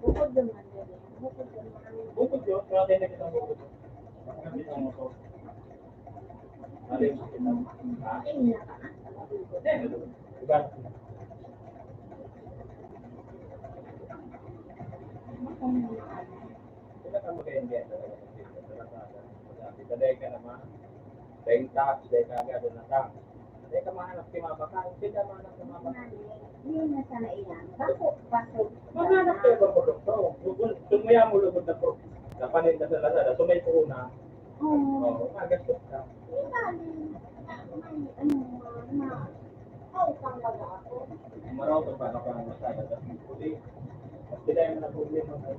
Bukod naman din. Bukod naman. Bukod yun, kaya tayo nakita mo bukod. Ang ganda mo to. Alim, ha? Iba. Sila ka mag-enjoy talaga. Dahil ka naman, dahil tax, dahil ka agad na tax. Dahil ka mahanap si mabaka, hindi ka mahanap si mabaka. Hindi na sana iyan. Bakit? Mahanap kayo ba produkto? Sumaya mo lugod na po. Kapanin ka sa Lazada, sumay po na. Oo, magastos ka. Maraw to pa ka ng masada. Kasi sila yung na problema na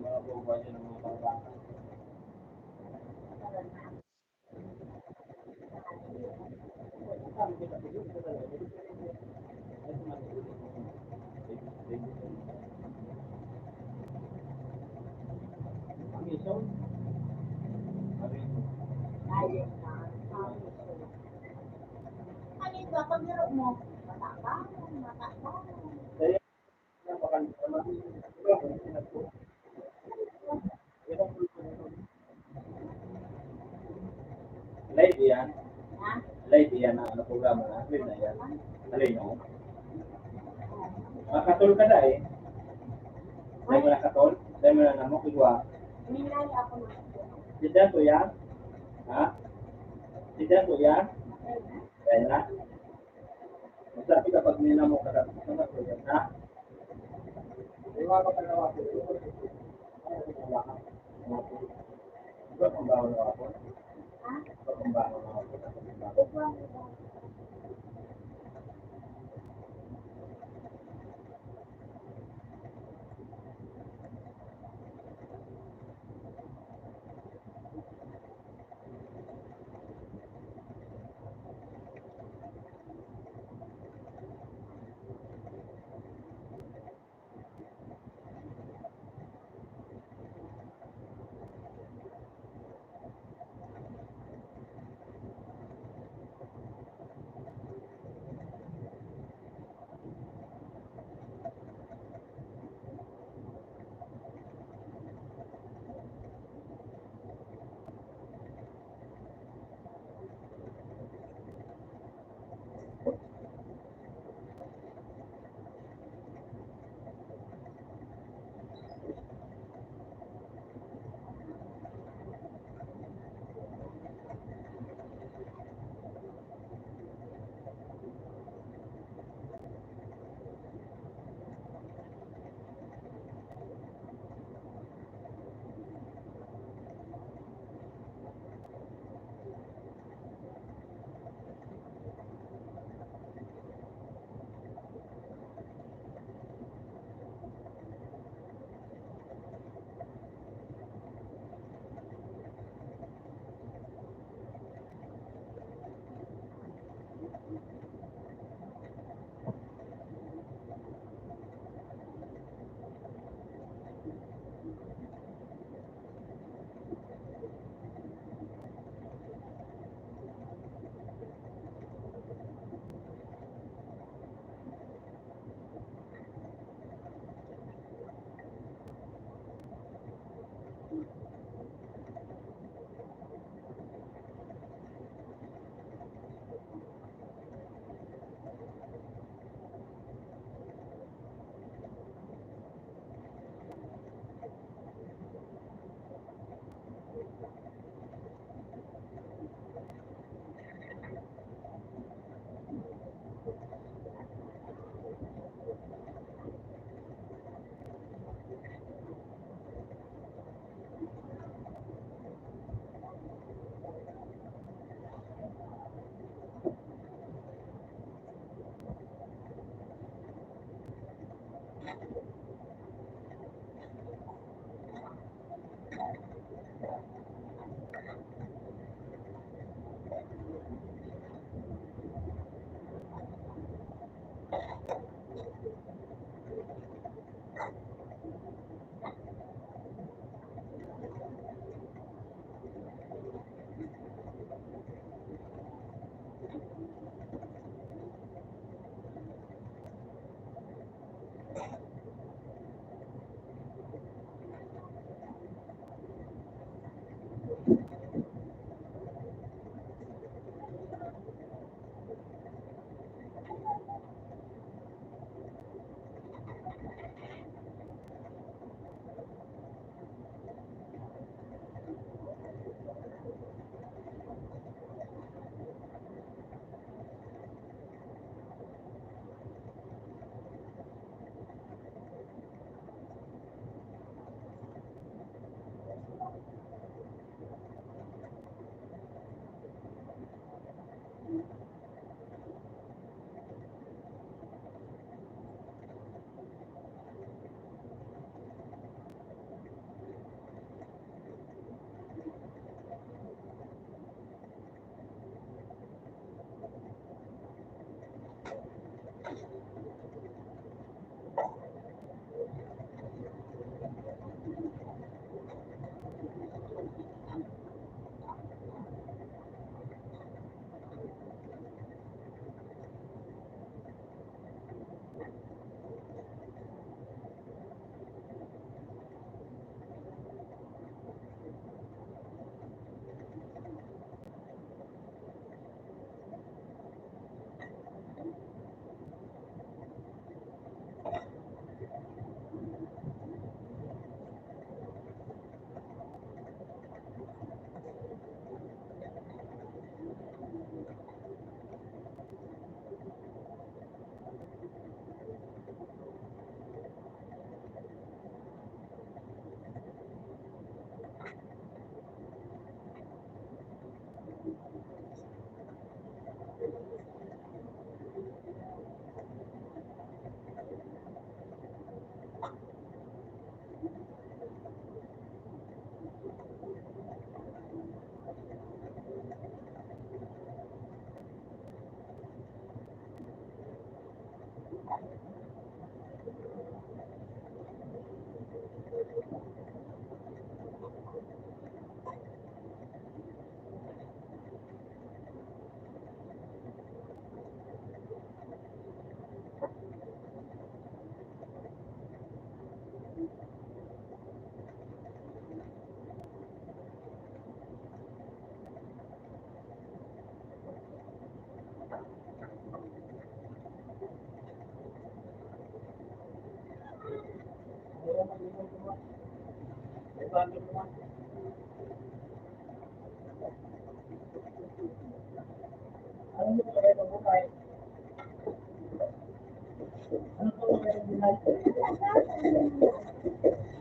mga buwa niya ng mga pangbakan. Ano ba? Paglaro mo, matapang, matapang. Live yan. Ha? Live yan na programa na. Live na yan. Alay no? Makatol ka na eh. Dahil mo nakatol? Dahil mo na namok igwa. Minali ako na. Sidan to yan? Ha? Sidan to yan? Dahil na? Masabi kapag ninamok ka sa to yan, ha? Iwa ka pa na ako. Ito kung bawa na ako. Ha? Ito kung bawa na ako. Ikuha mo ba?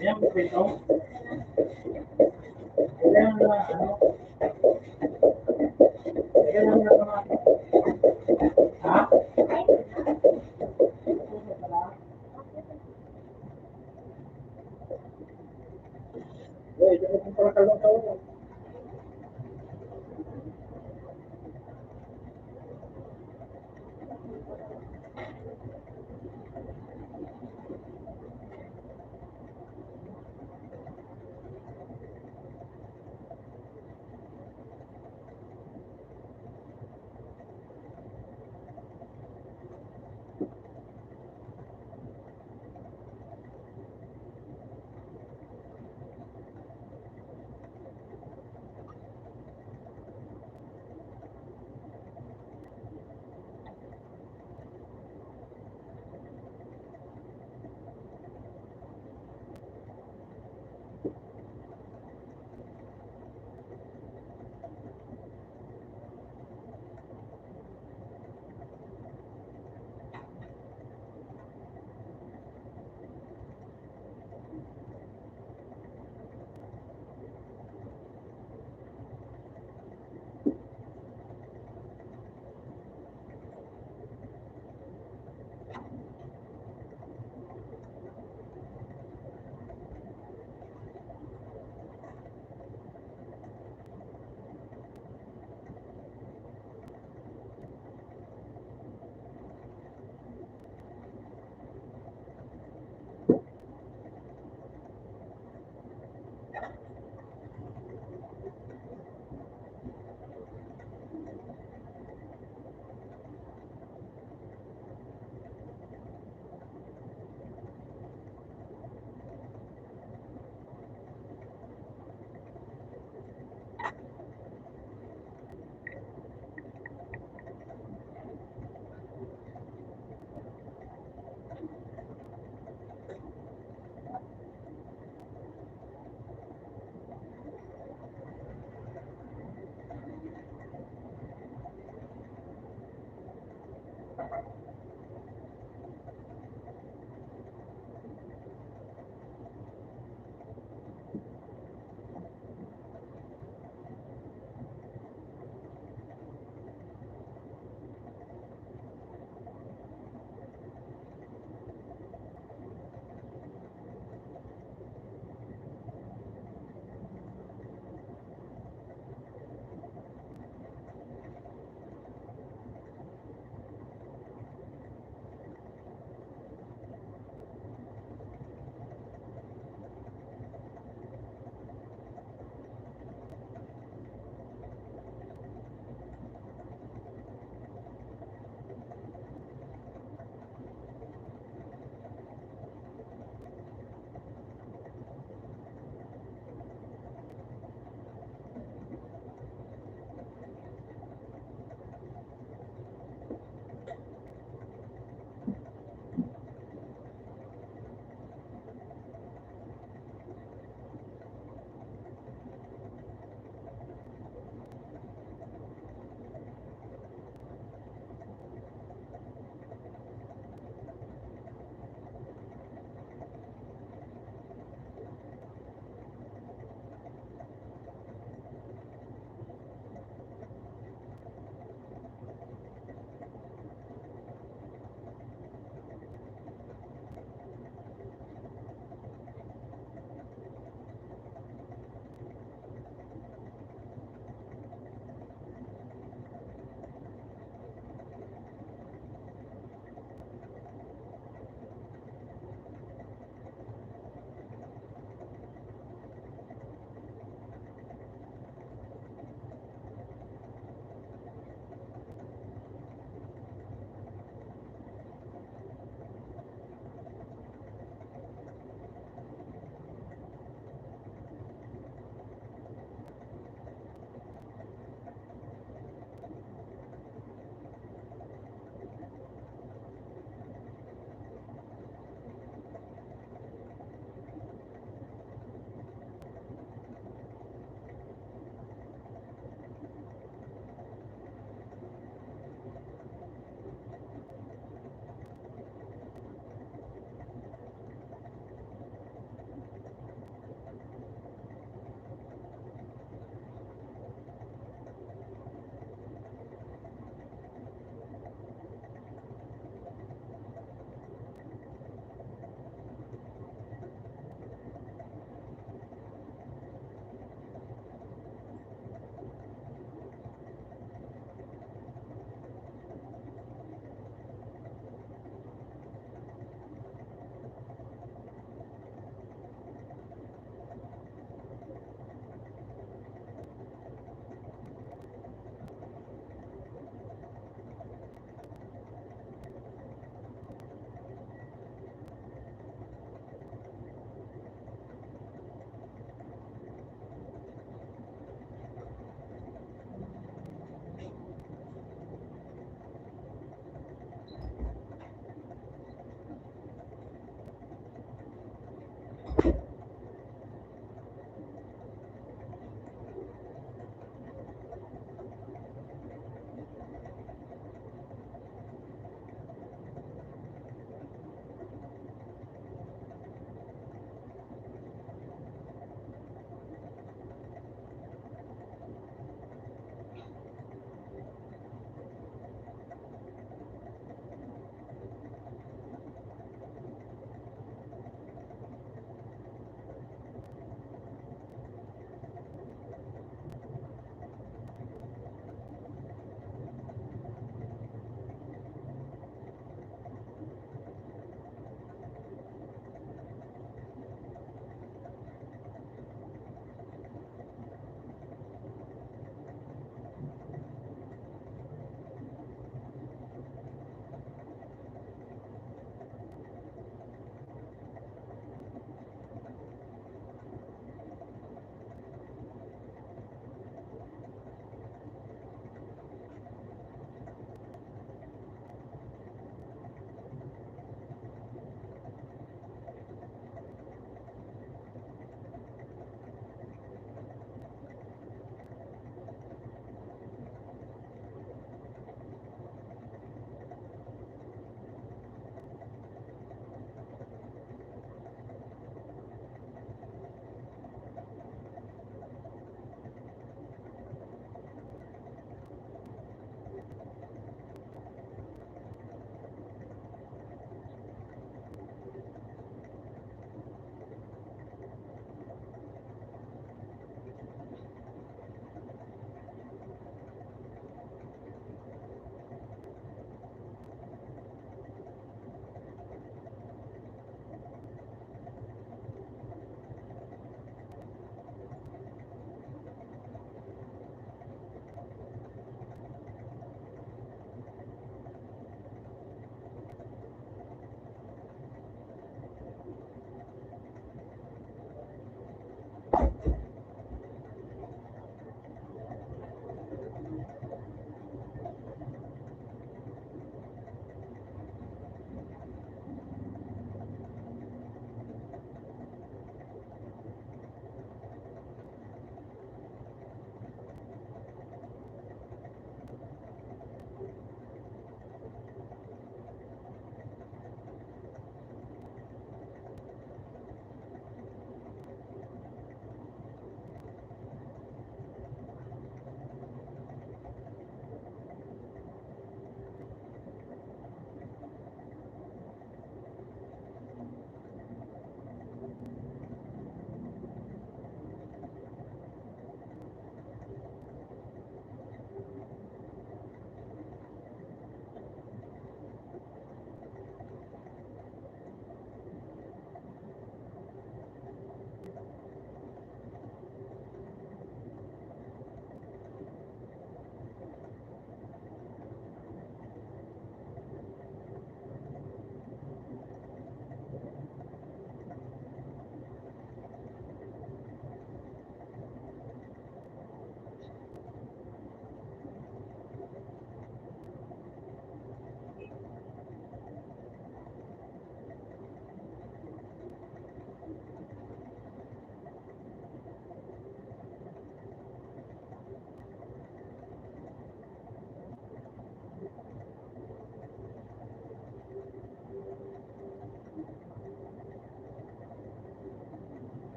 Ayan, ito. Kailangan na, kailangan na naman. Ha? Uy, ito kung pala kalong-kalong.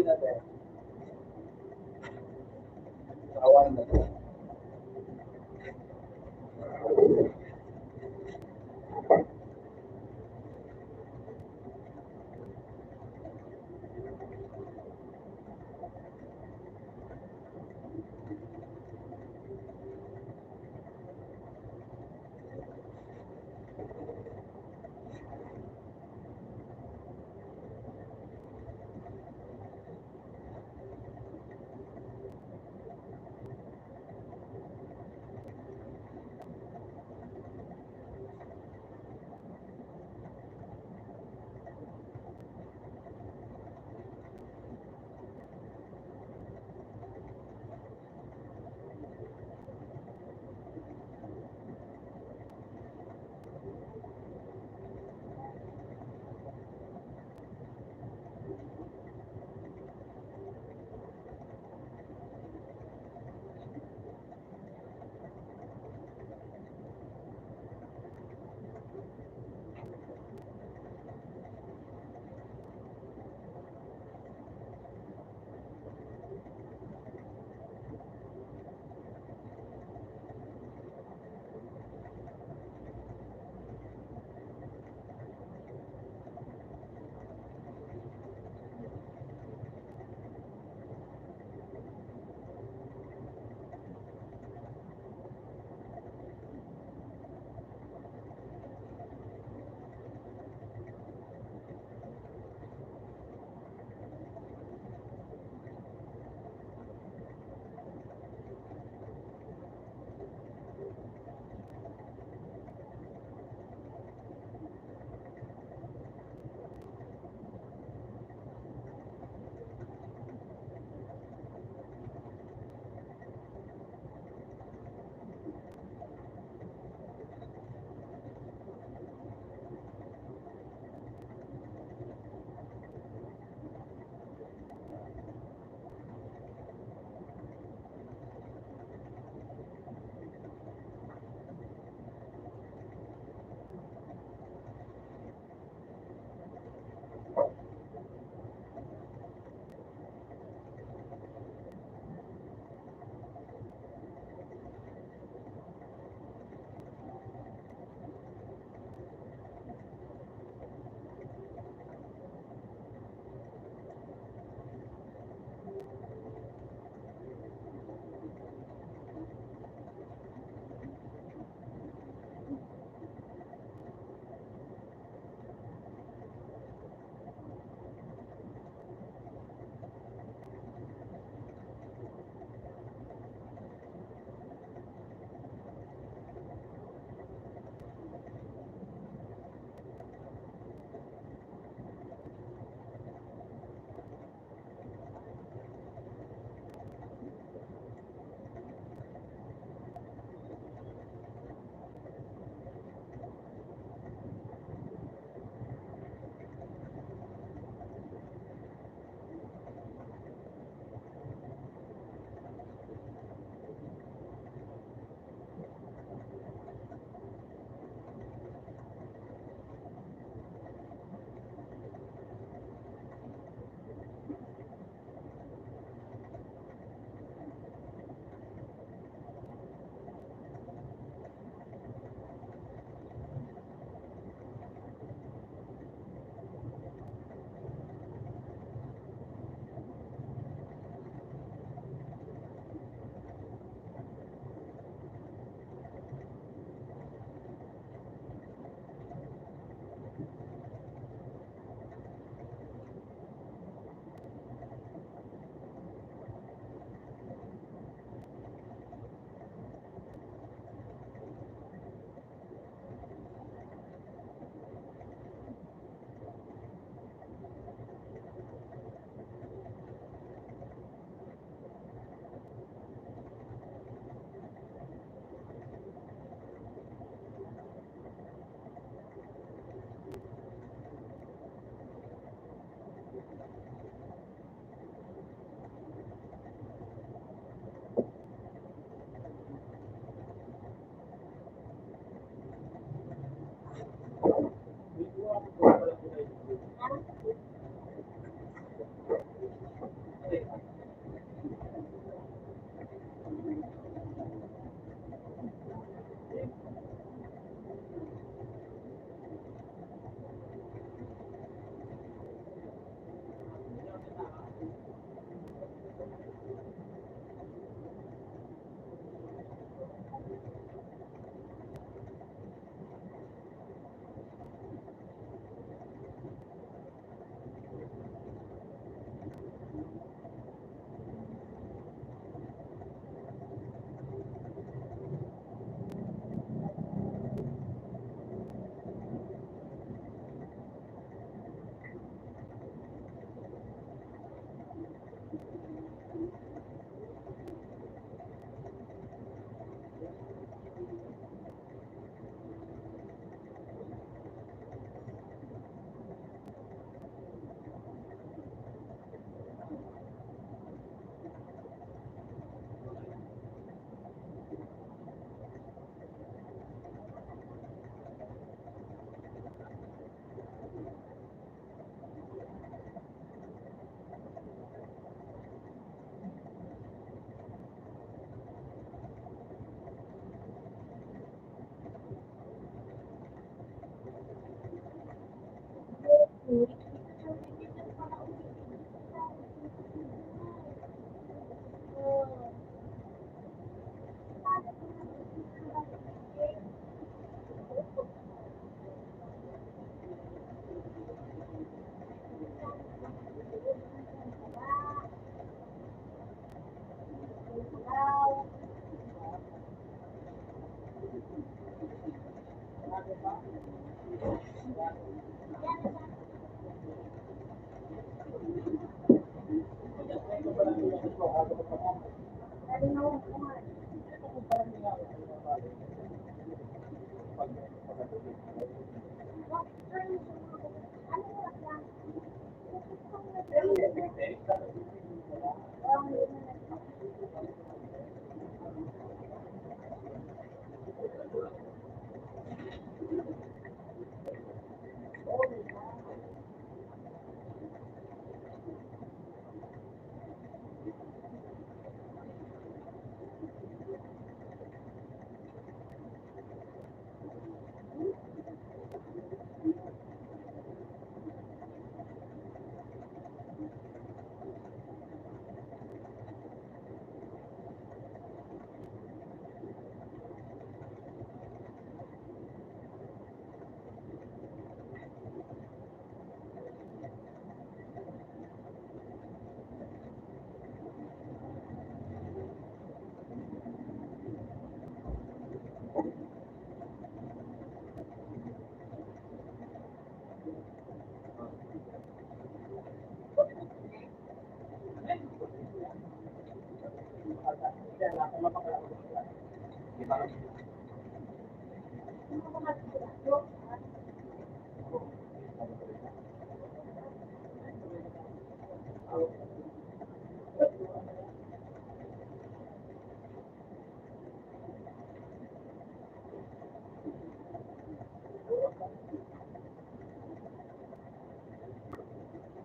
natin. Kawan na to. Nalinaw ko nga.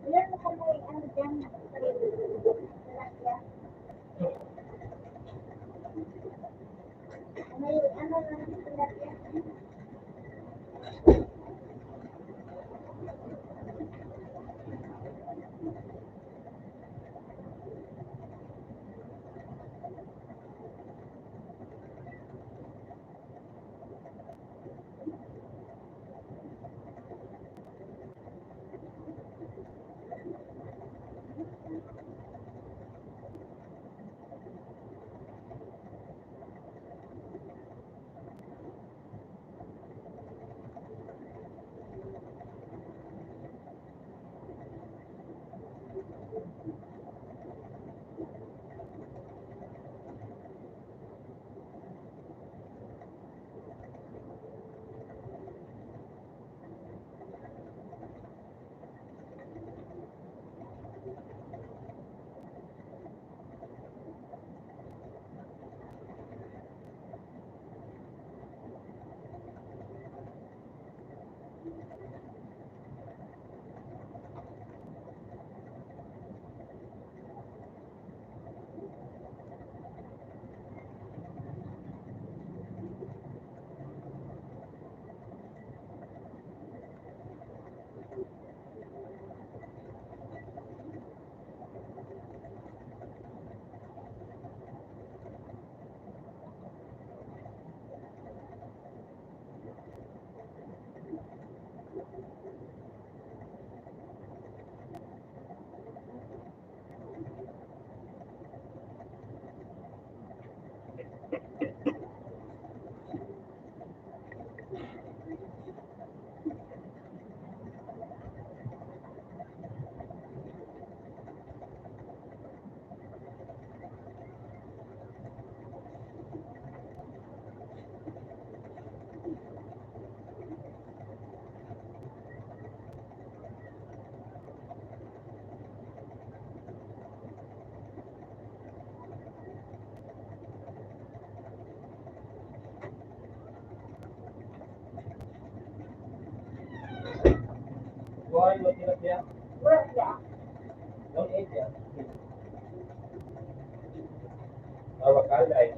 Ilan mo kung may ano dyan? May ano lang tilapia. Buhay mo tilapia? Work ya. Don't eat yan. Awakalay.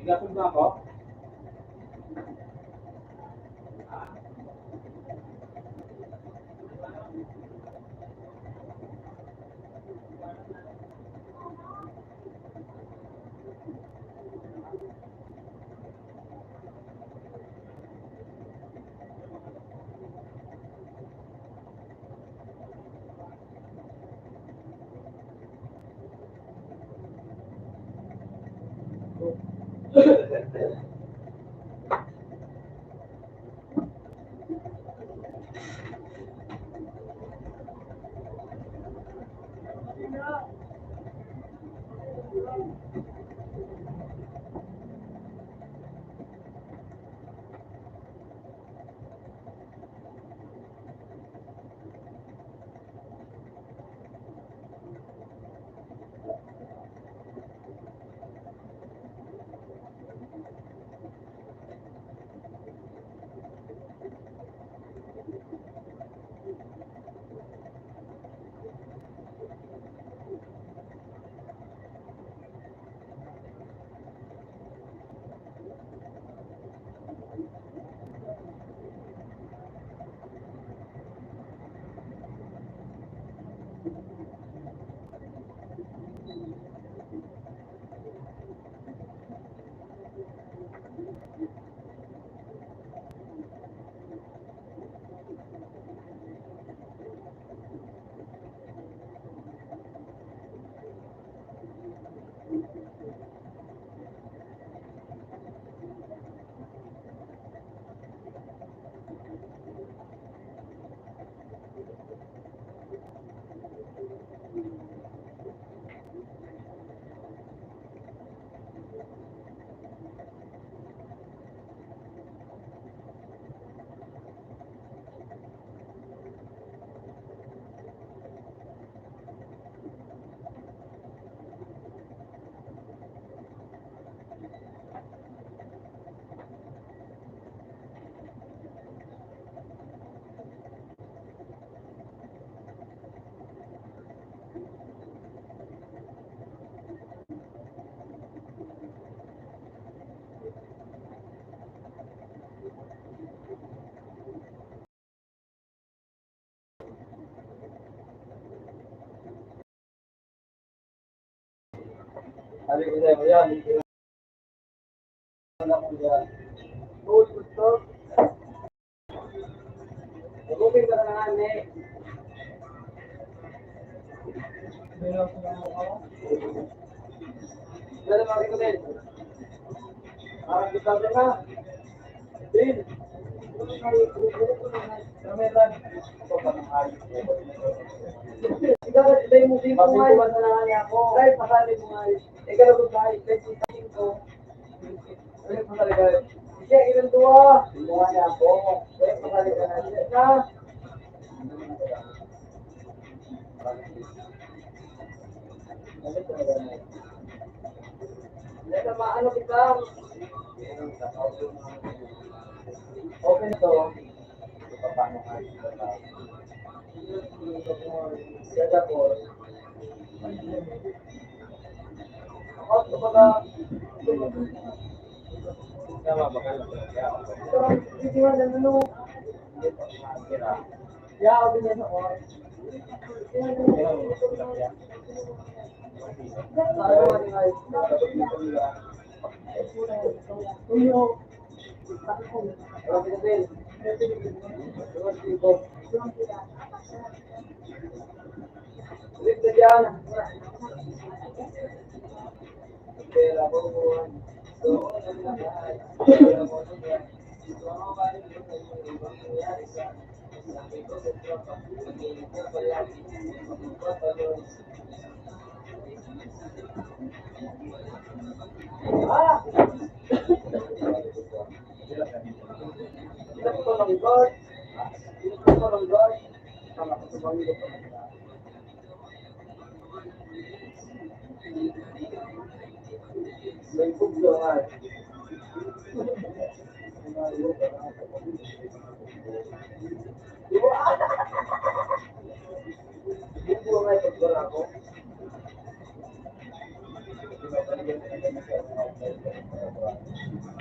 Bigasan ba ako? Sabi ko sa'yo, yan. Gusto. Nagupin ka na nga, ne. Dala mga ko din. Parang kita din na. Din. Ramelan. Ito pa ng ayos. Ikaw, ito yung musik ko nga. Masikuman na lang niya ako. Dahil pasali mo nga. Ikaw na kung kahit. Dahil sitahin ko. Dahil pasali ka. Siya, ilang tuwa. Tuwa niya ako. Dahil pasali ka na. Siya. Dahil maano kita. Open to. Paano ka? Sada po. Ako ito pala. Tama ba kayo? Hindi mo na ano. Ya, ako din sa oras.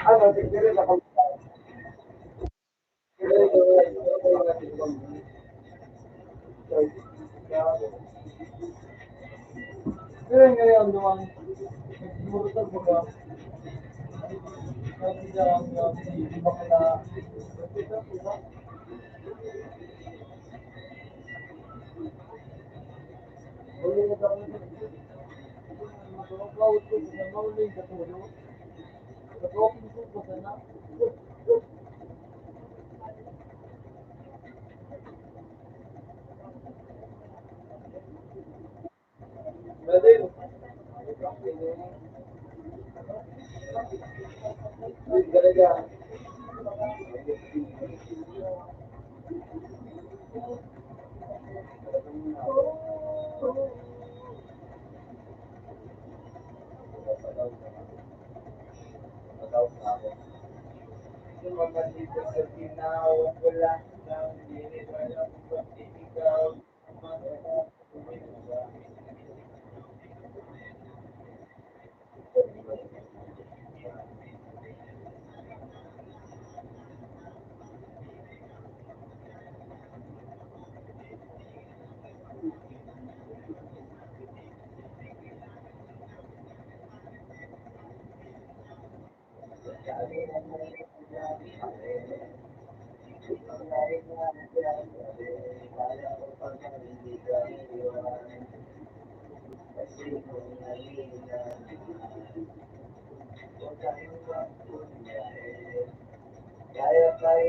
Ano, siguro na kung pero ngayon naman, nagmurutan mo ba? Kasi dyan, hindi ba kala, uli na kami, mabawat ko, sa mauling katulog, nag-open ko ko sana, Brother, talaga, yung mga dito sa Tinaw, wala lang, hindi wala kung ikaw, kaya tayo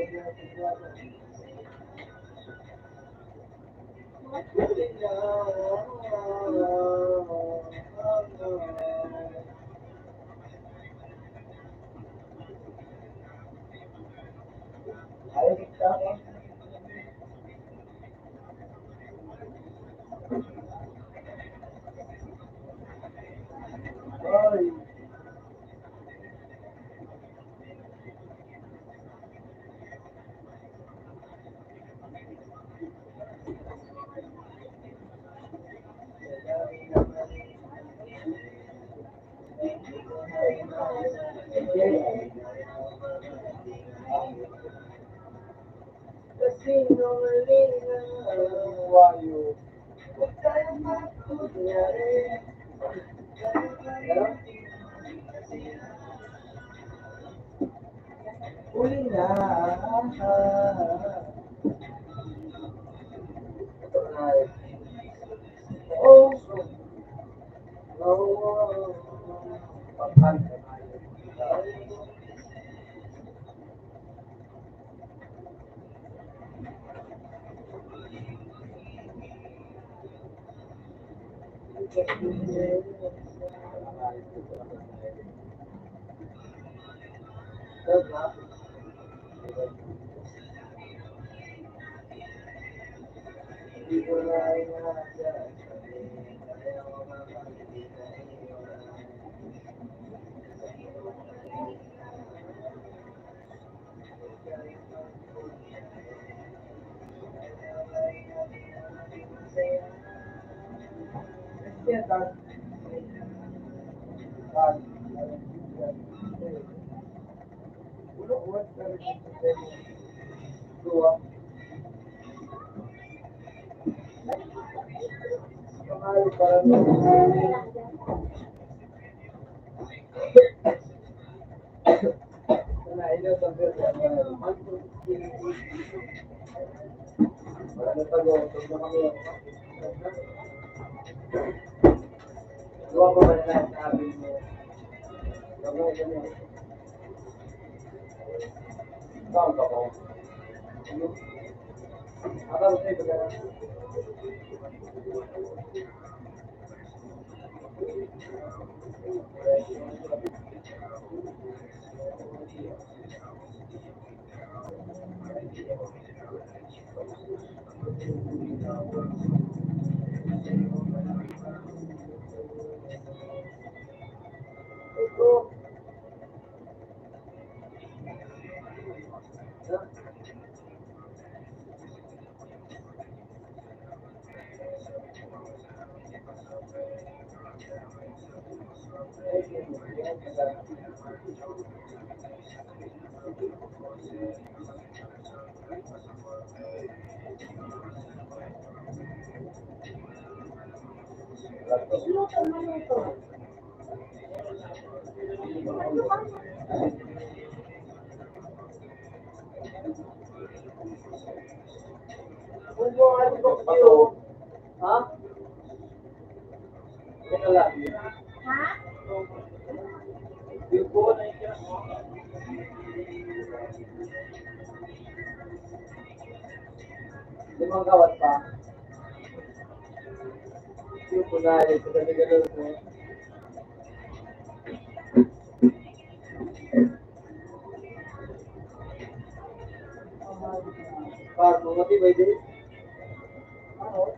ay, kasi numaling ang wayo. Uli na. Oh, no. Luto mo luto. Ano ka? Ha? Ito lang. Ha? Yung po na yung limang kawat pa. Yung po na ito sa ganun mo. Par, mamati ba ito? Ano?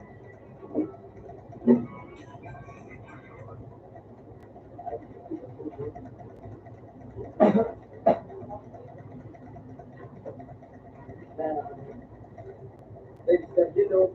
Ay, dito.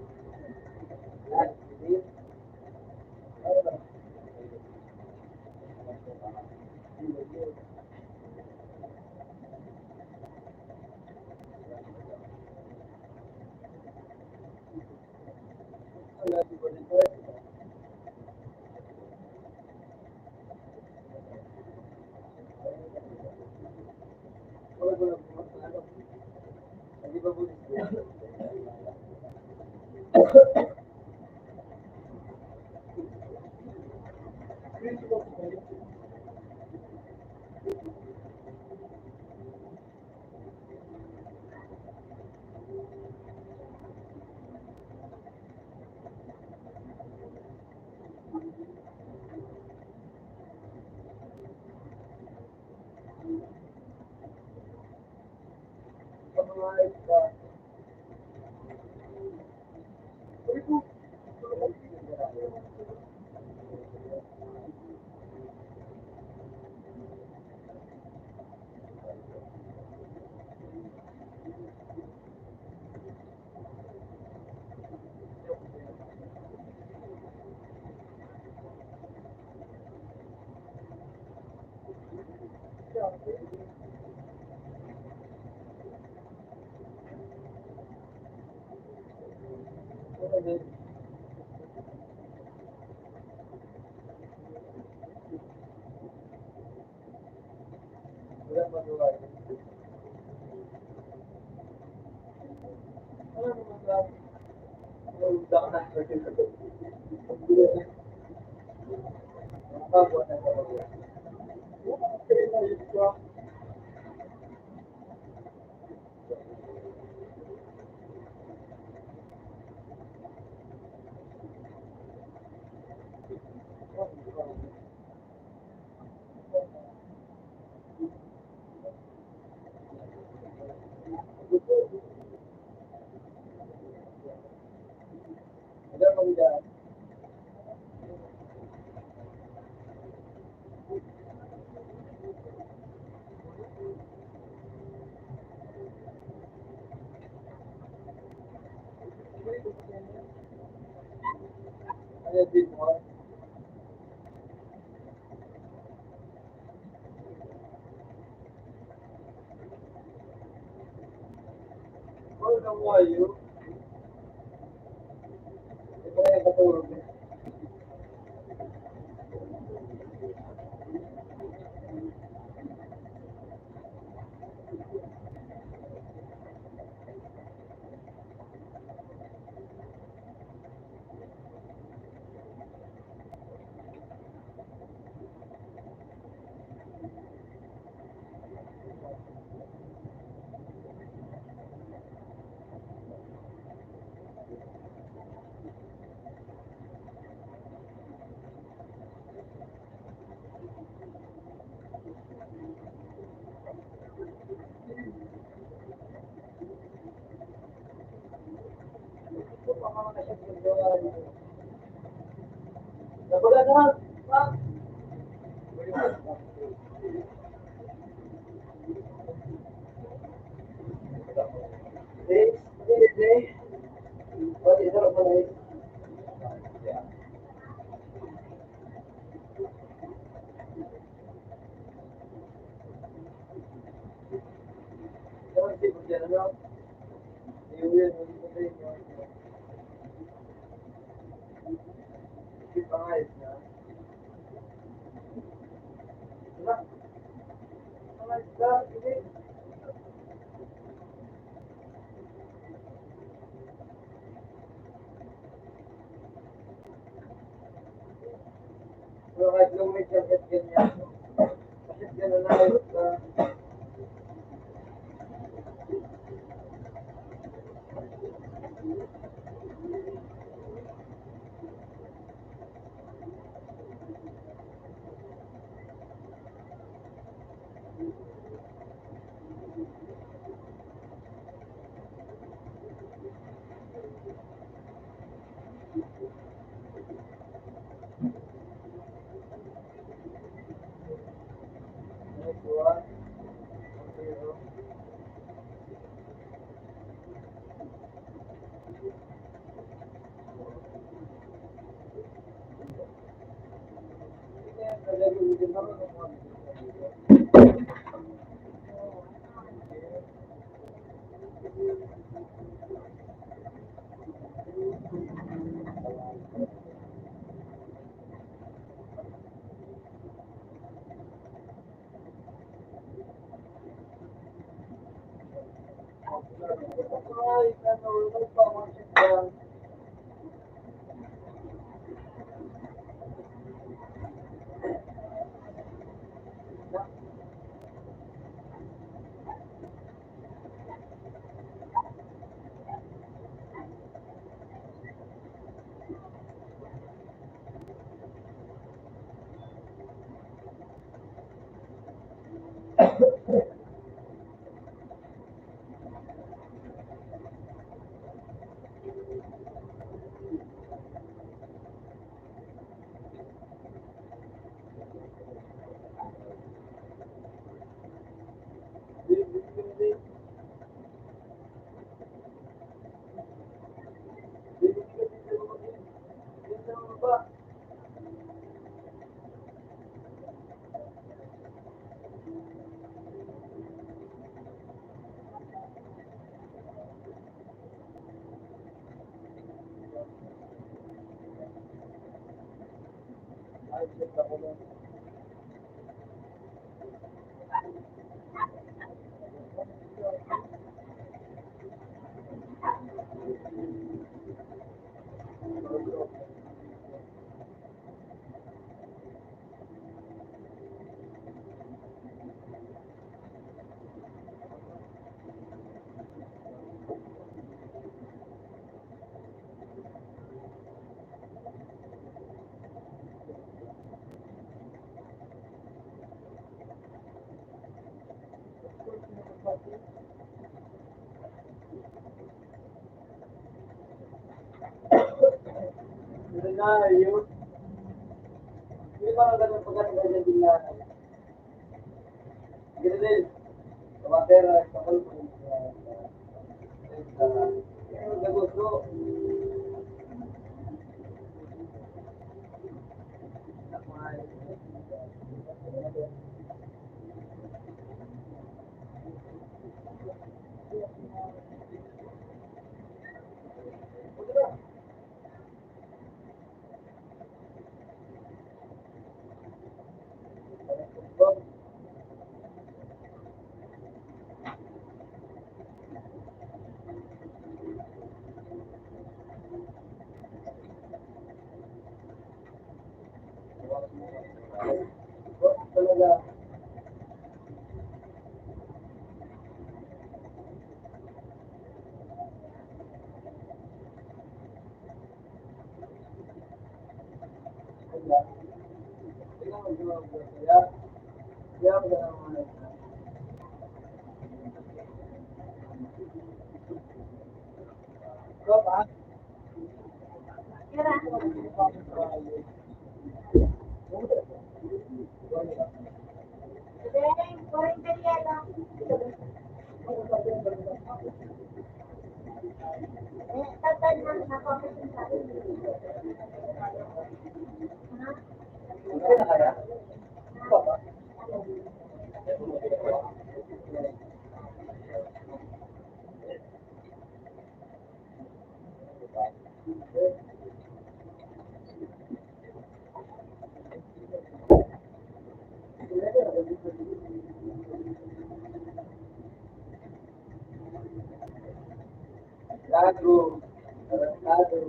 Gago. Tarantado.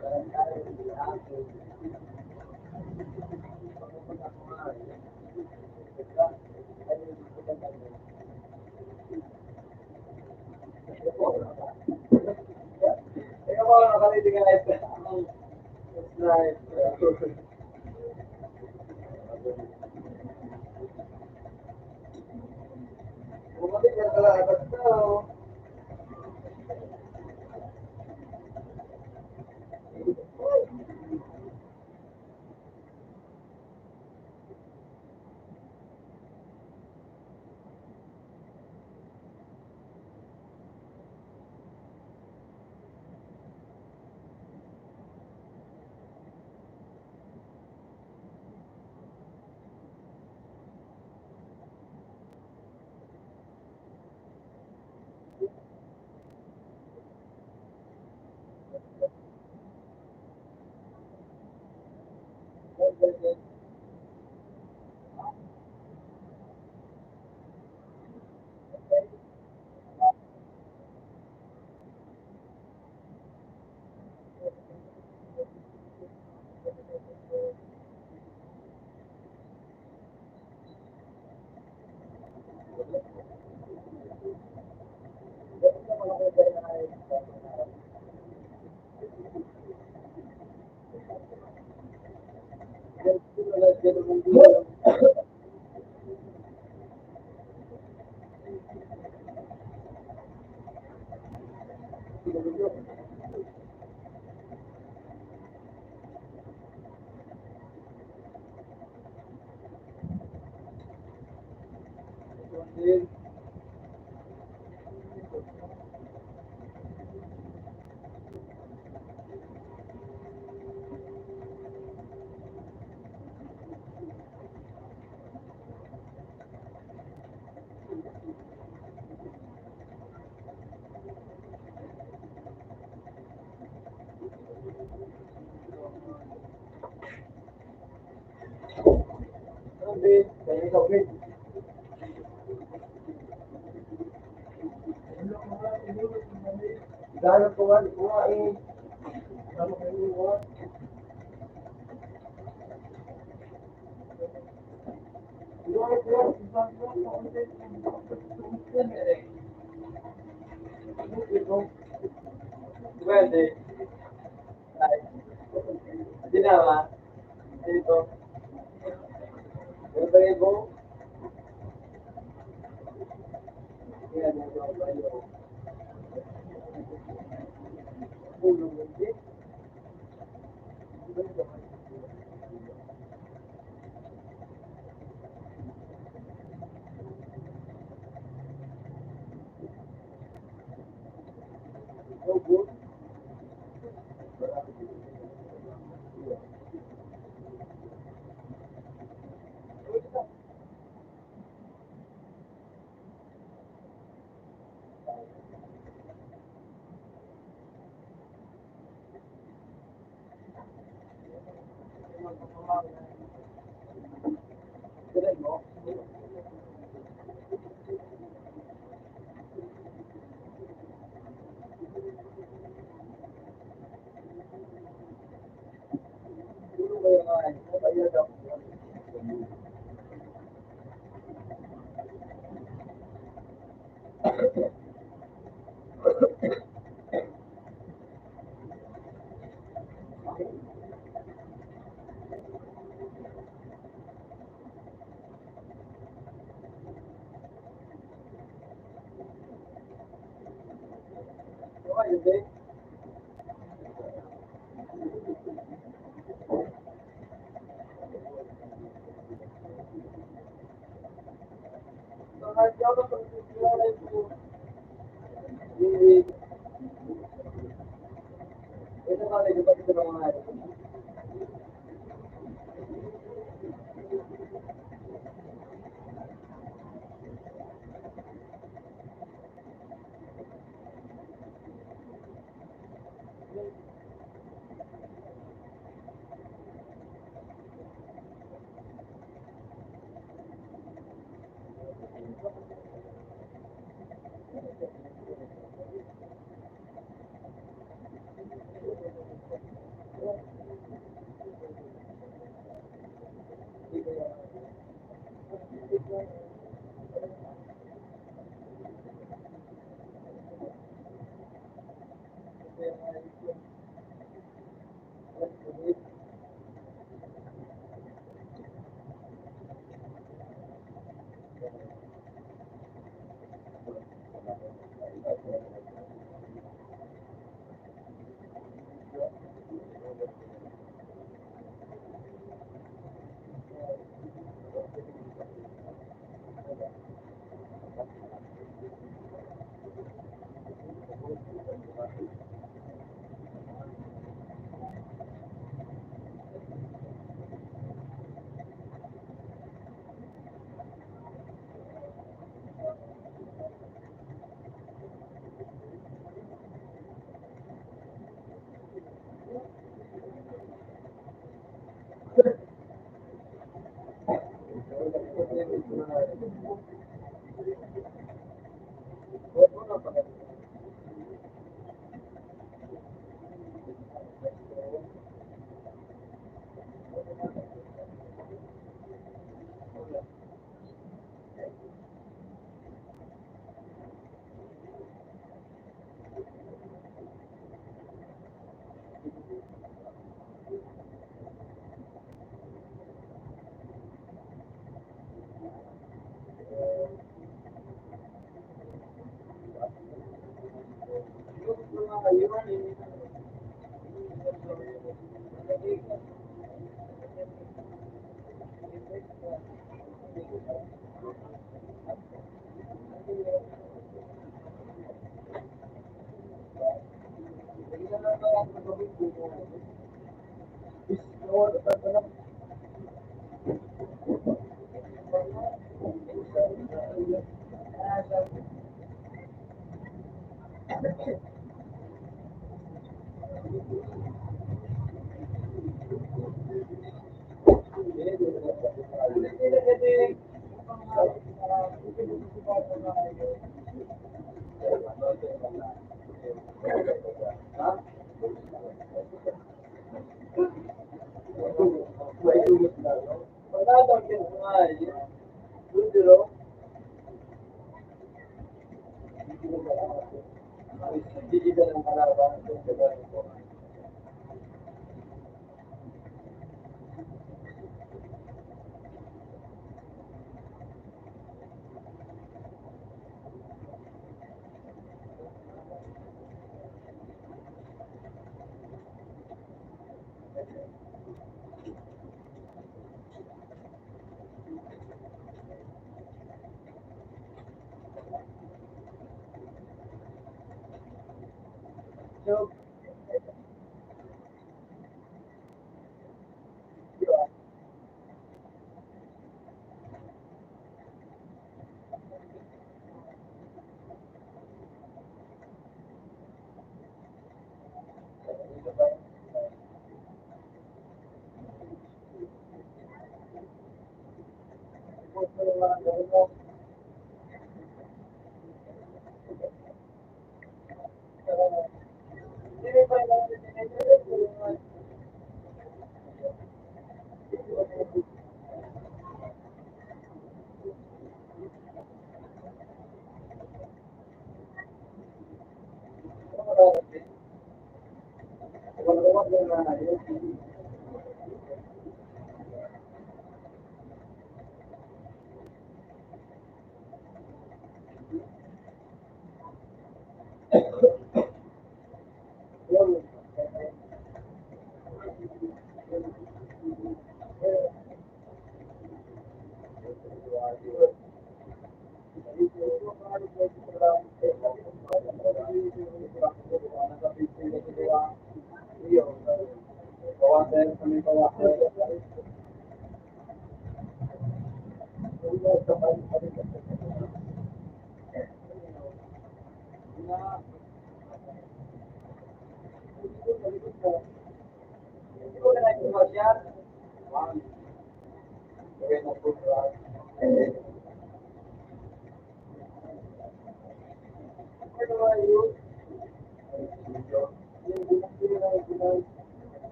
Tarantado. Gago. Teka mo, nakalitig ka live ka. Live. Bumalik ka pala agad daw. Gano'n po nga, eh. Gano'n po nga. Pwede. Hindi naman. Dito. Iba-ibo. Yan, iba-ibo. Ulo mo din.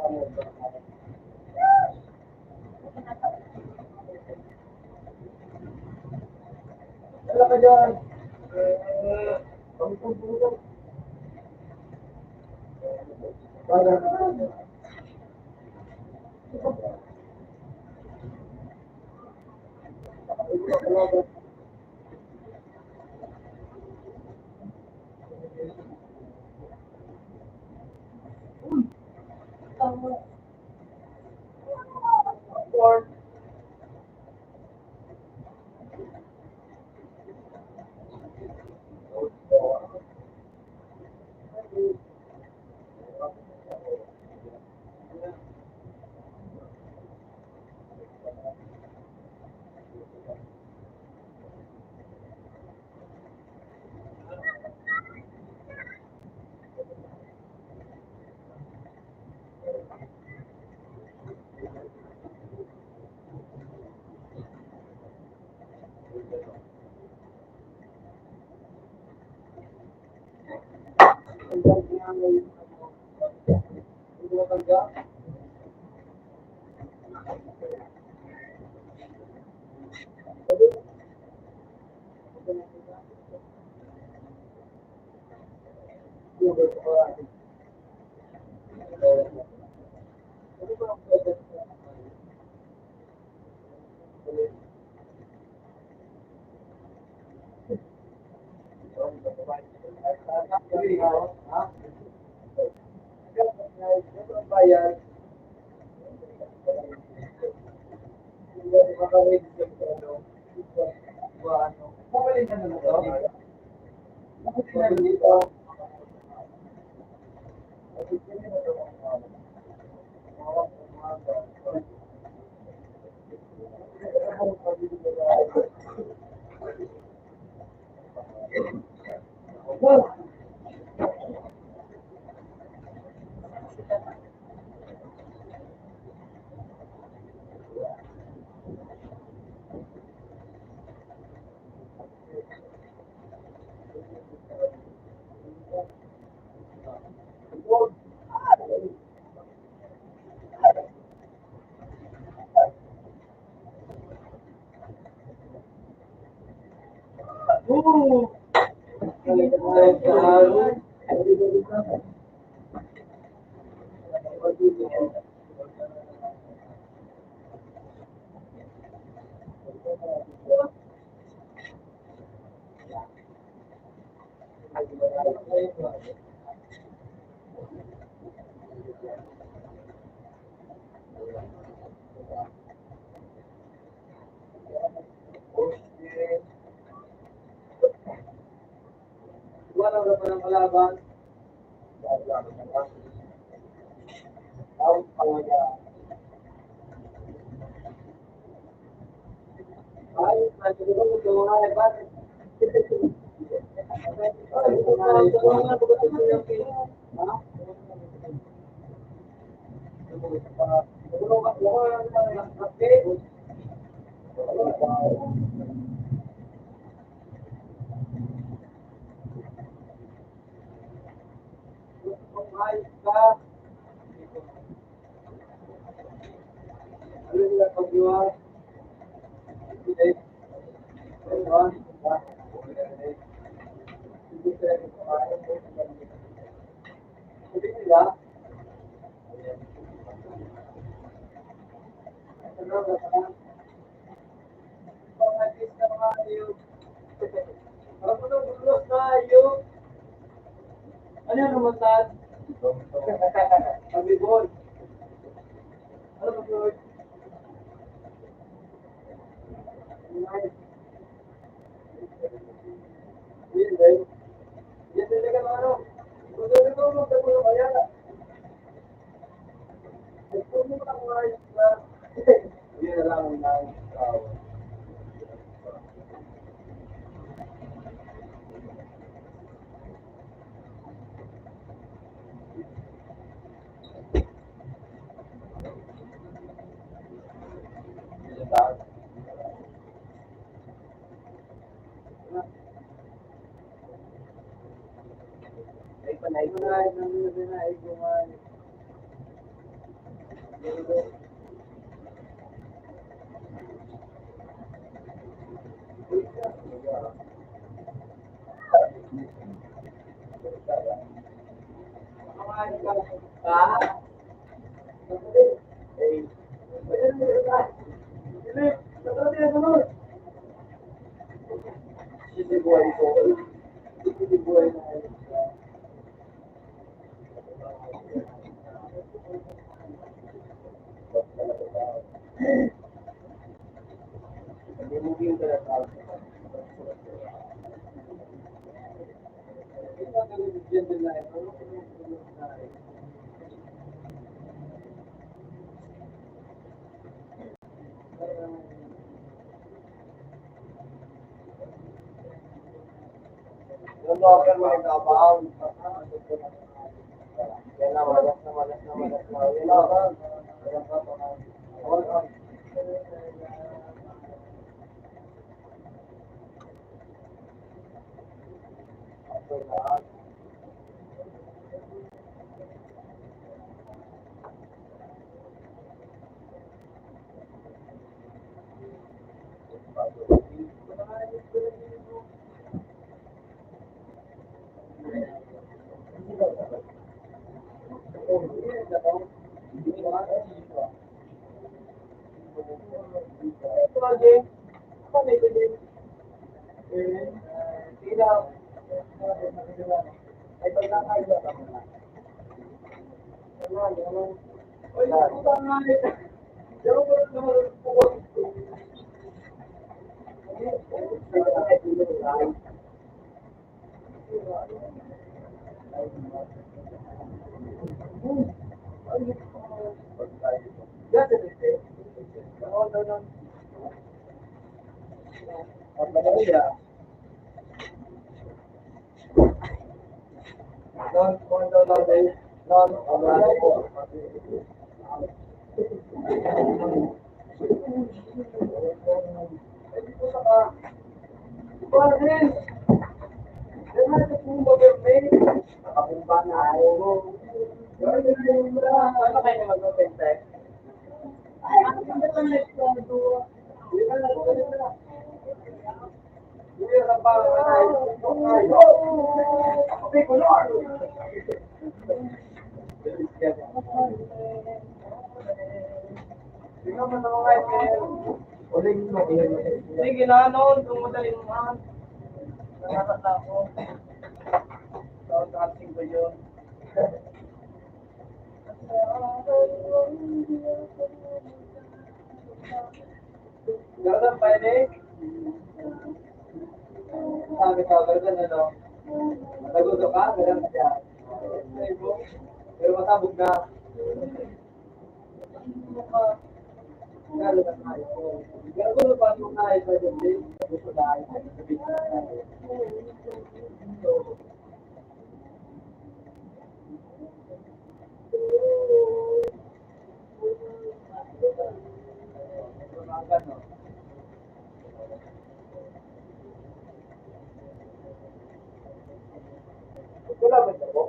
Wala ka dyan. Bayan. Wala na pa ng kalaban. Ay, nandito ko ito mga iba. Ano yung namatad? Sabi ko, ano ba ito? Hindi. Hindi talaga na ano. Kung sabi ko, magkabo yung kaya. Ito mo lang mga isla. Hindi na lang ang tao. Ay, panay ko na. Ay, panay ko na. Sige na, noon, kung madaling mo. Nangarat na ako. Taon sa ating ko yun. Gano'n, pwede? Sabi ko, gano'n, ano? Nagusto ka? Gano'n siya. Pero masabog na. Gano'n na tayo. Gano'n pa yung nahay sa dyan. Gusto na ay wala ba ito po?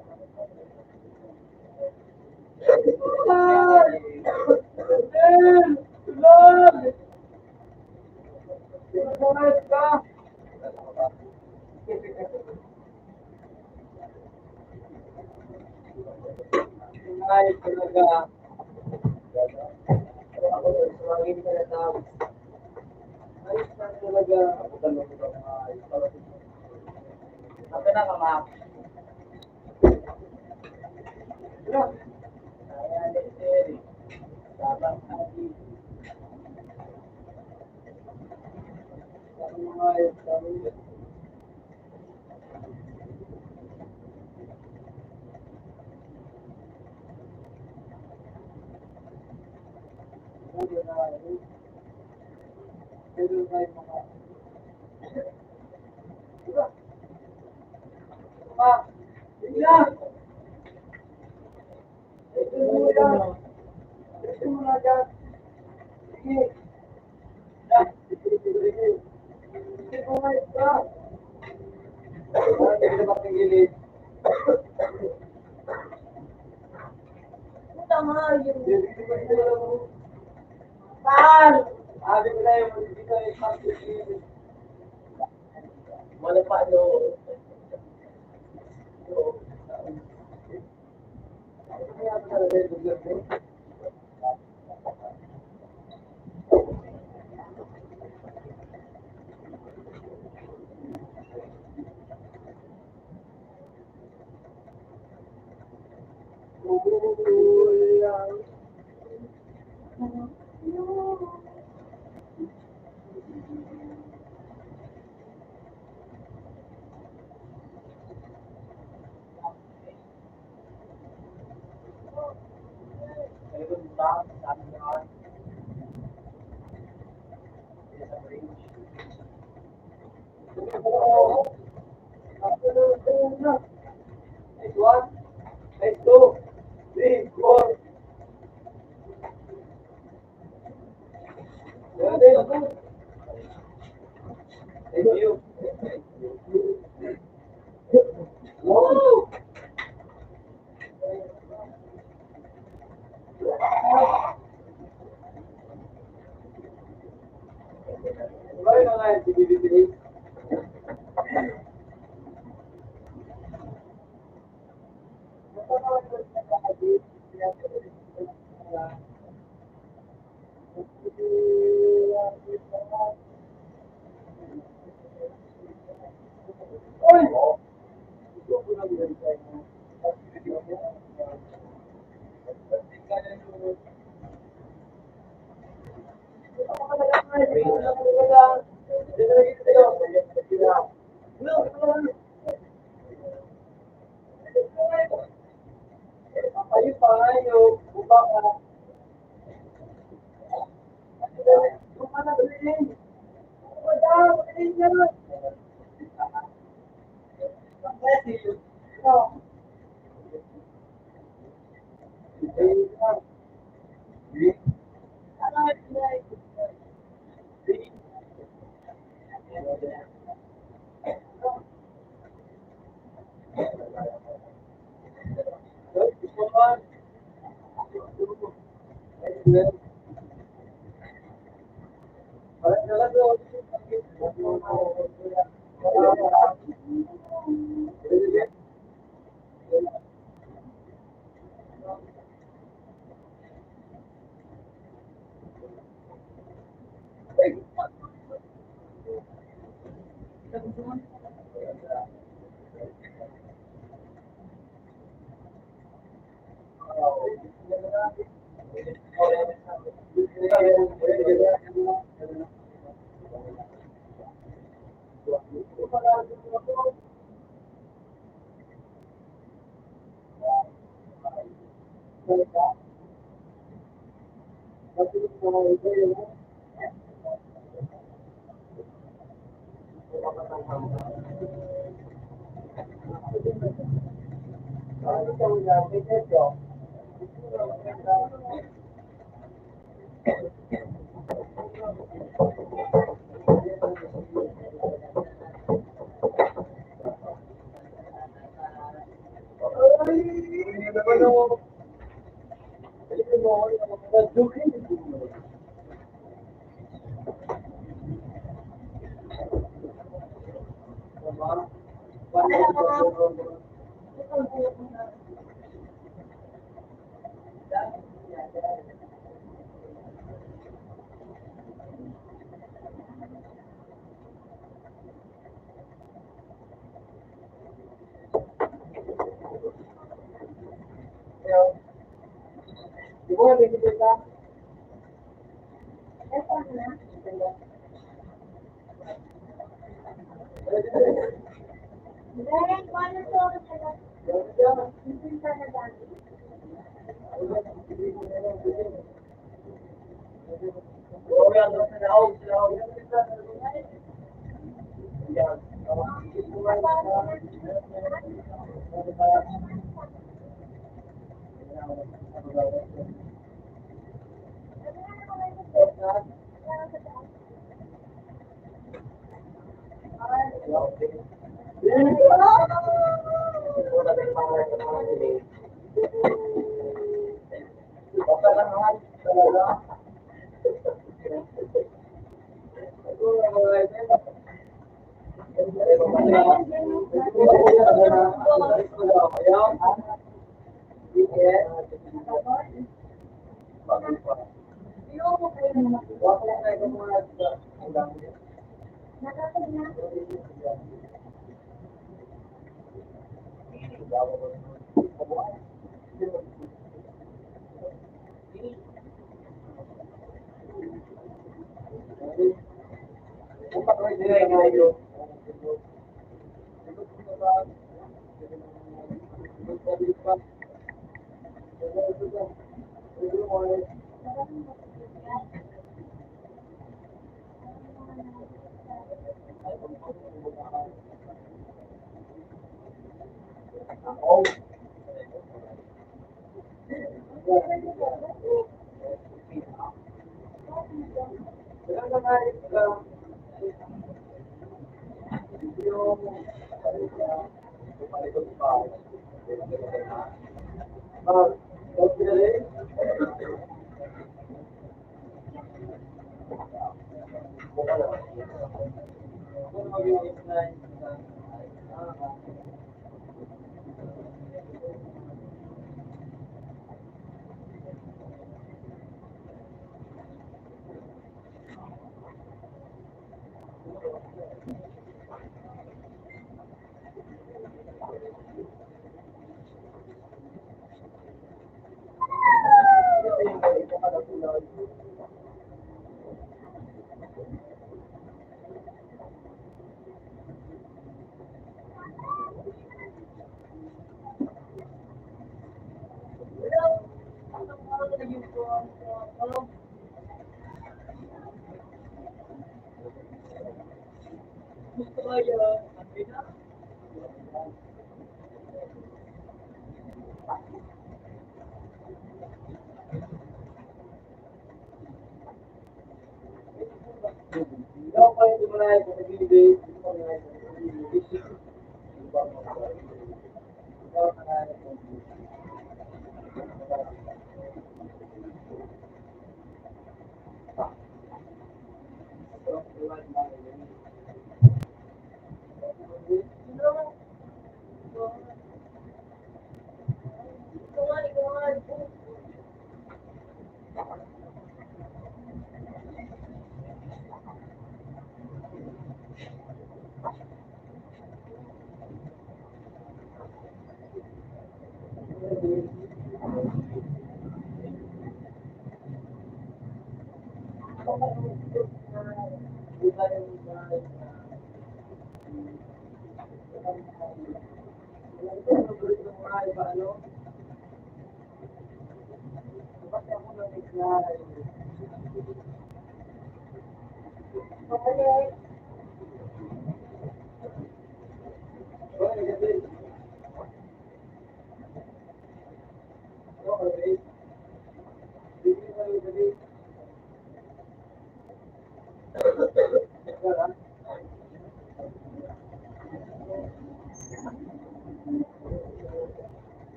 Ay, talaga. Ako, sumangin ka na tao. Ay, talaga. Ako talaga. Sabi na, mama. nga yun. Hindi ko ito alam mo. Saan? Sabi ko na yung dito yung pag-ibig. Wala pa, no. Kaya ako talaga yung lugar mo. Kulang. Meron ba? Sabi nga. Sa range. Nice one. Nice two. Three, four. Meron din. Thank you. Woo! Baru na nga yung bibili. Oy! Ayun pa nga yung buka ka. Buka na bilhin. Wala, bilhin niya nun. Oh. Bilhin na. Bilhin. lahat talaga.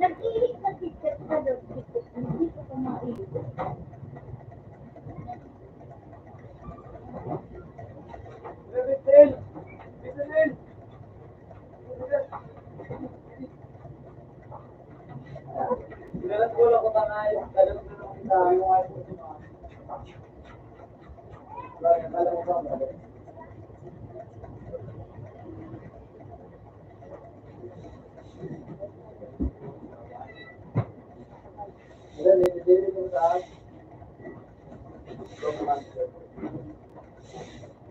Nag-iit na ticket ka doon, ticket. Hindi ko kumain. taas.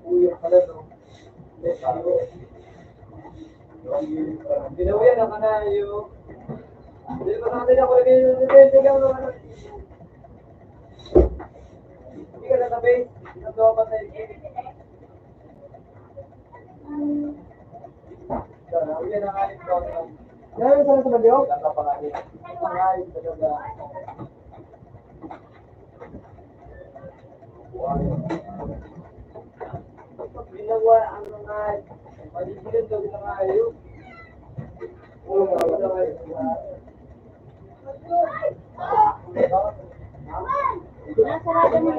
Uy, yung pala, no? Ginawa na ka na yung... Hindi ko natin ako lagay yung... Hindi ka na tabi. Nagawa pa tayo. Uy, nangalit ko. Yan yung sana sa balyo? Wala pa nga rin. Nangalit talaga. Ginawa ang mga paligiran daw ng ayos. Oo, wala kayo. Nasarado mo.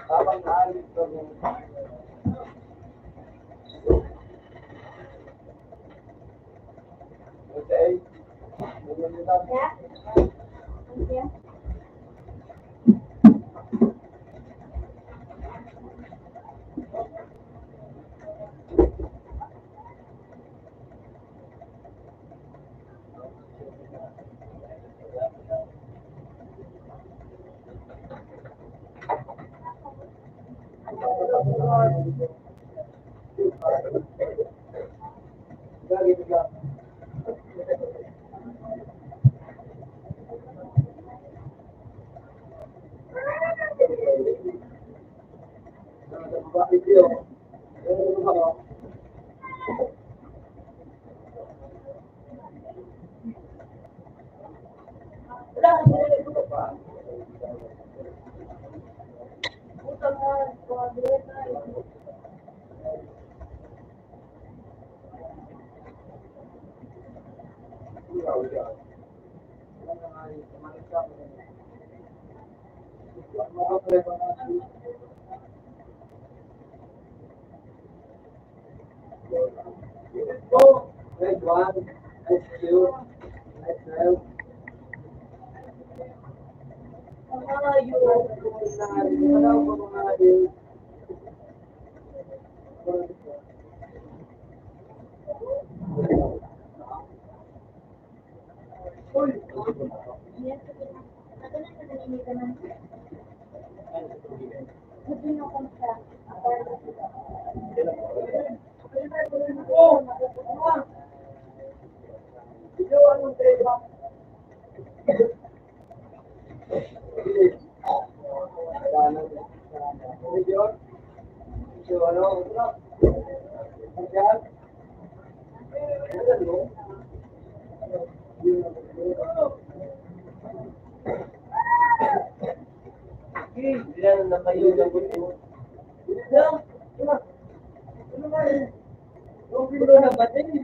Habang naalis ko mo. Okay. Yeah. Okay. Grade 1, grade 2, grade 12. Yes. Ako na sa nanini ka man. Gusto niyo kung sa Ilan na kayo ng gusto? Na ba din?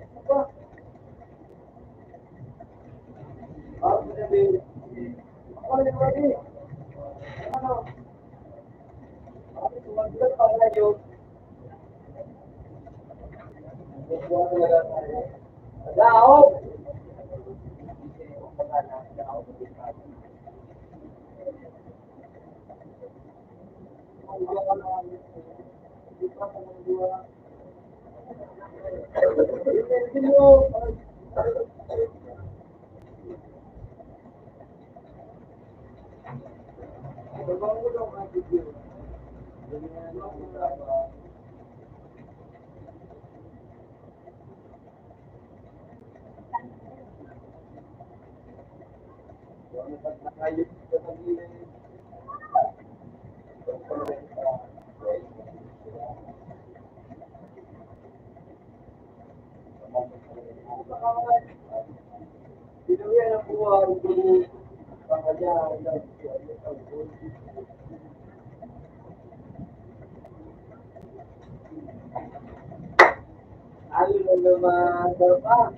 Ayun na naman daw pa.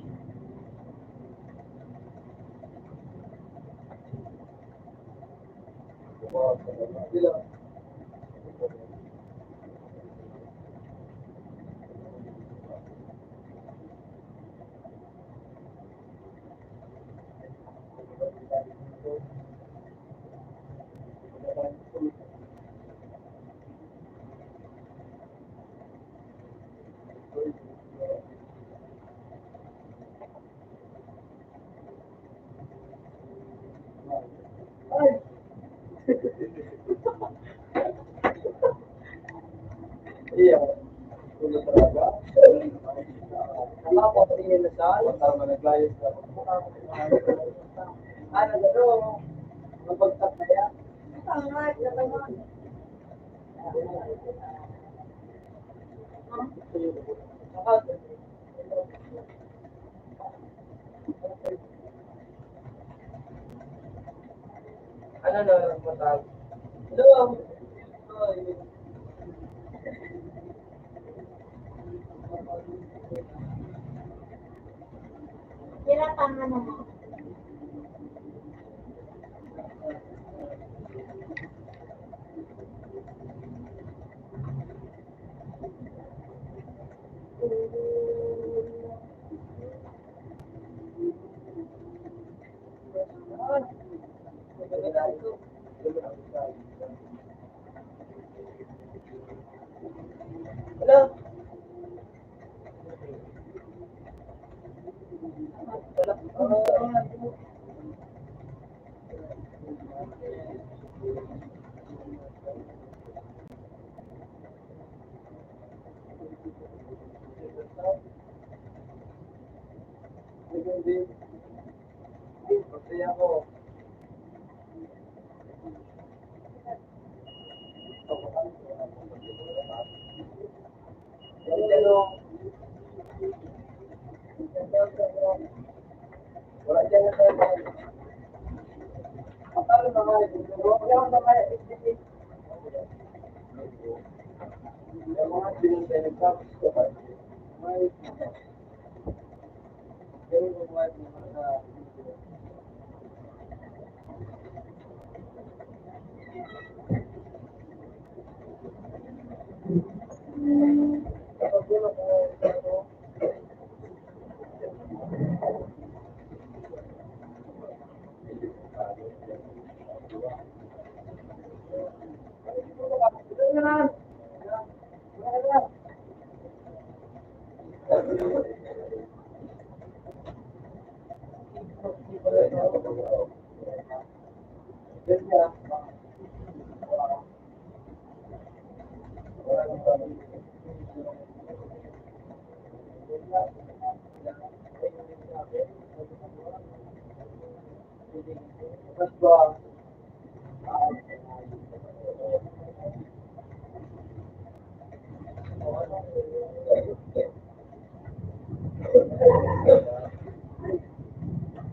Iya. Tulad talaga. Tama po, tingin na sa tama naglayas ka. Ano gano'n? Mabagtak na yan. Ano na matag? Hello. Kira tama naman. Hello. Pagkaya ako. Hello. Wala dyan na tayo. Akala na nga, wala akong nakaya. Yung mga binintay nagtapos ko ba? May ganun ang wife ng mga kapag yun ako mas ba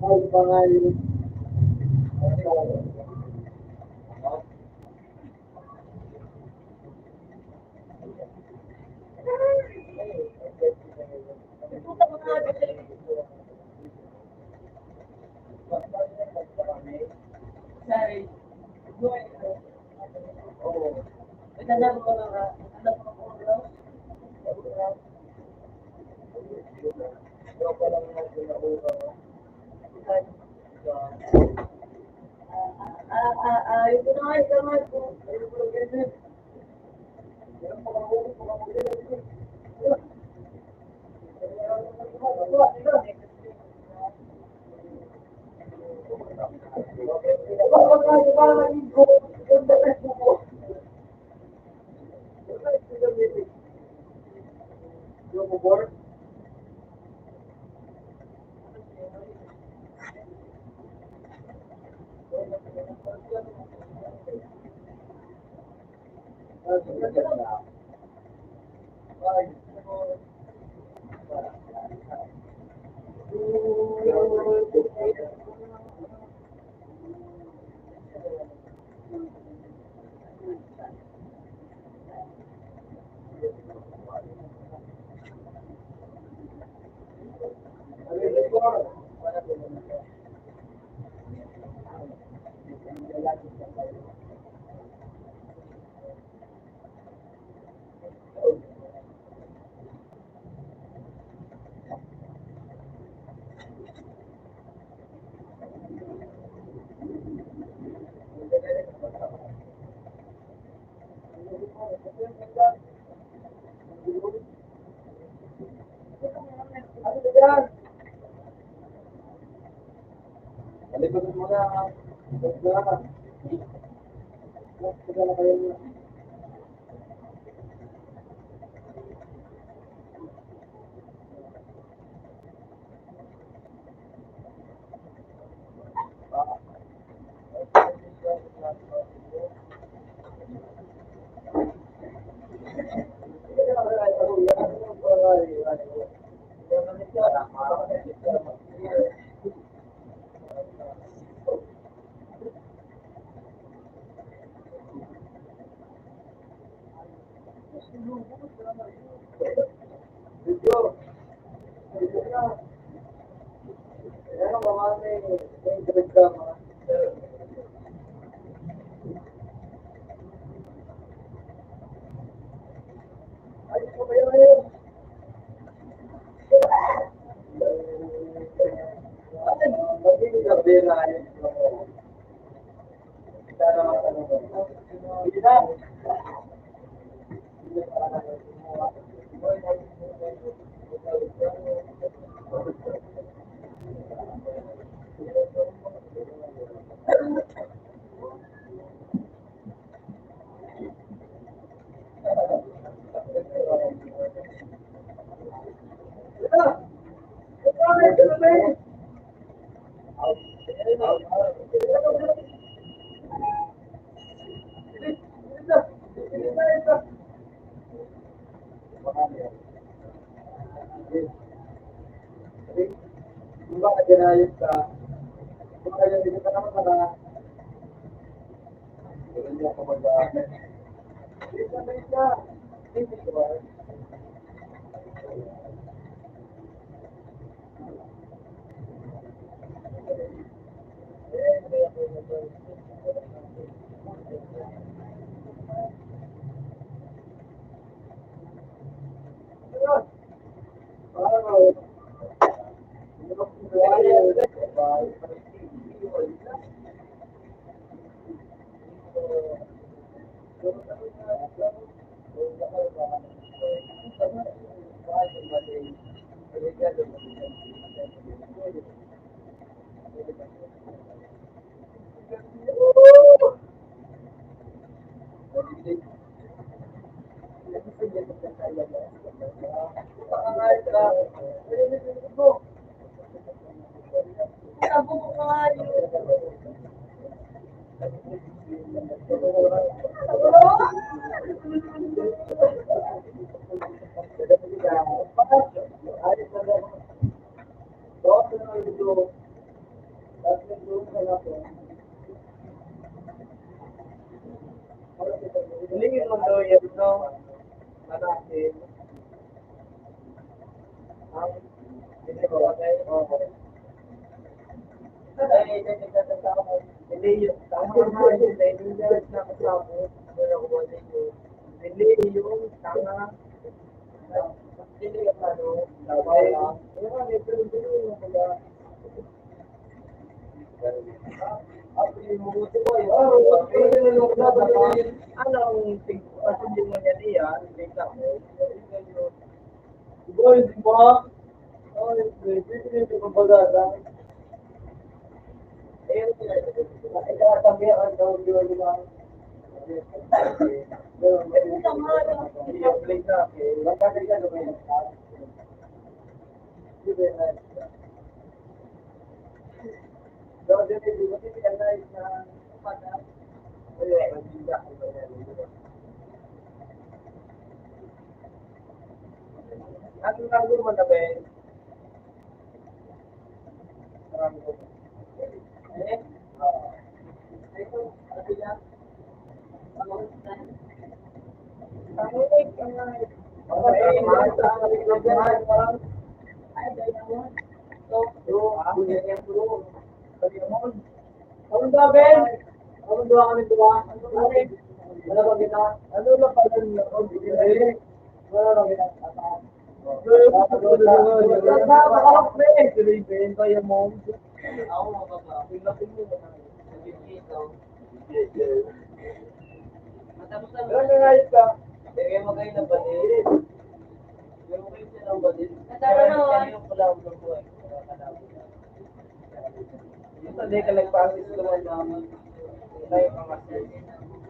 ay bangal Sorry. oh Alam ko na nga. Alam ko na. wala lang natin na ulo Ito na nga, ito na nga. Alipad mo na.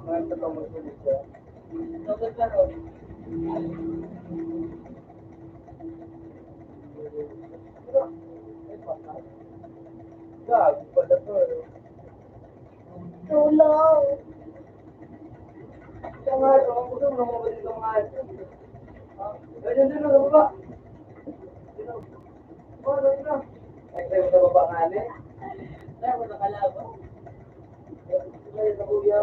Nasa ka magsulit siya. Dapat ka ron. Gag, pala to eh. Tulong! Siya nga, ako gusto mo naman dito nga. Ganyan din na baba. Ay, tayo sa baba nga ni. Kaya mo nakalabo? Ay, sa kuya.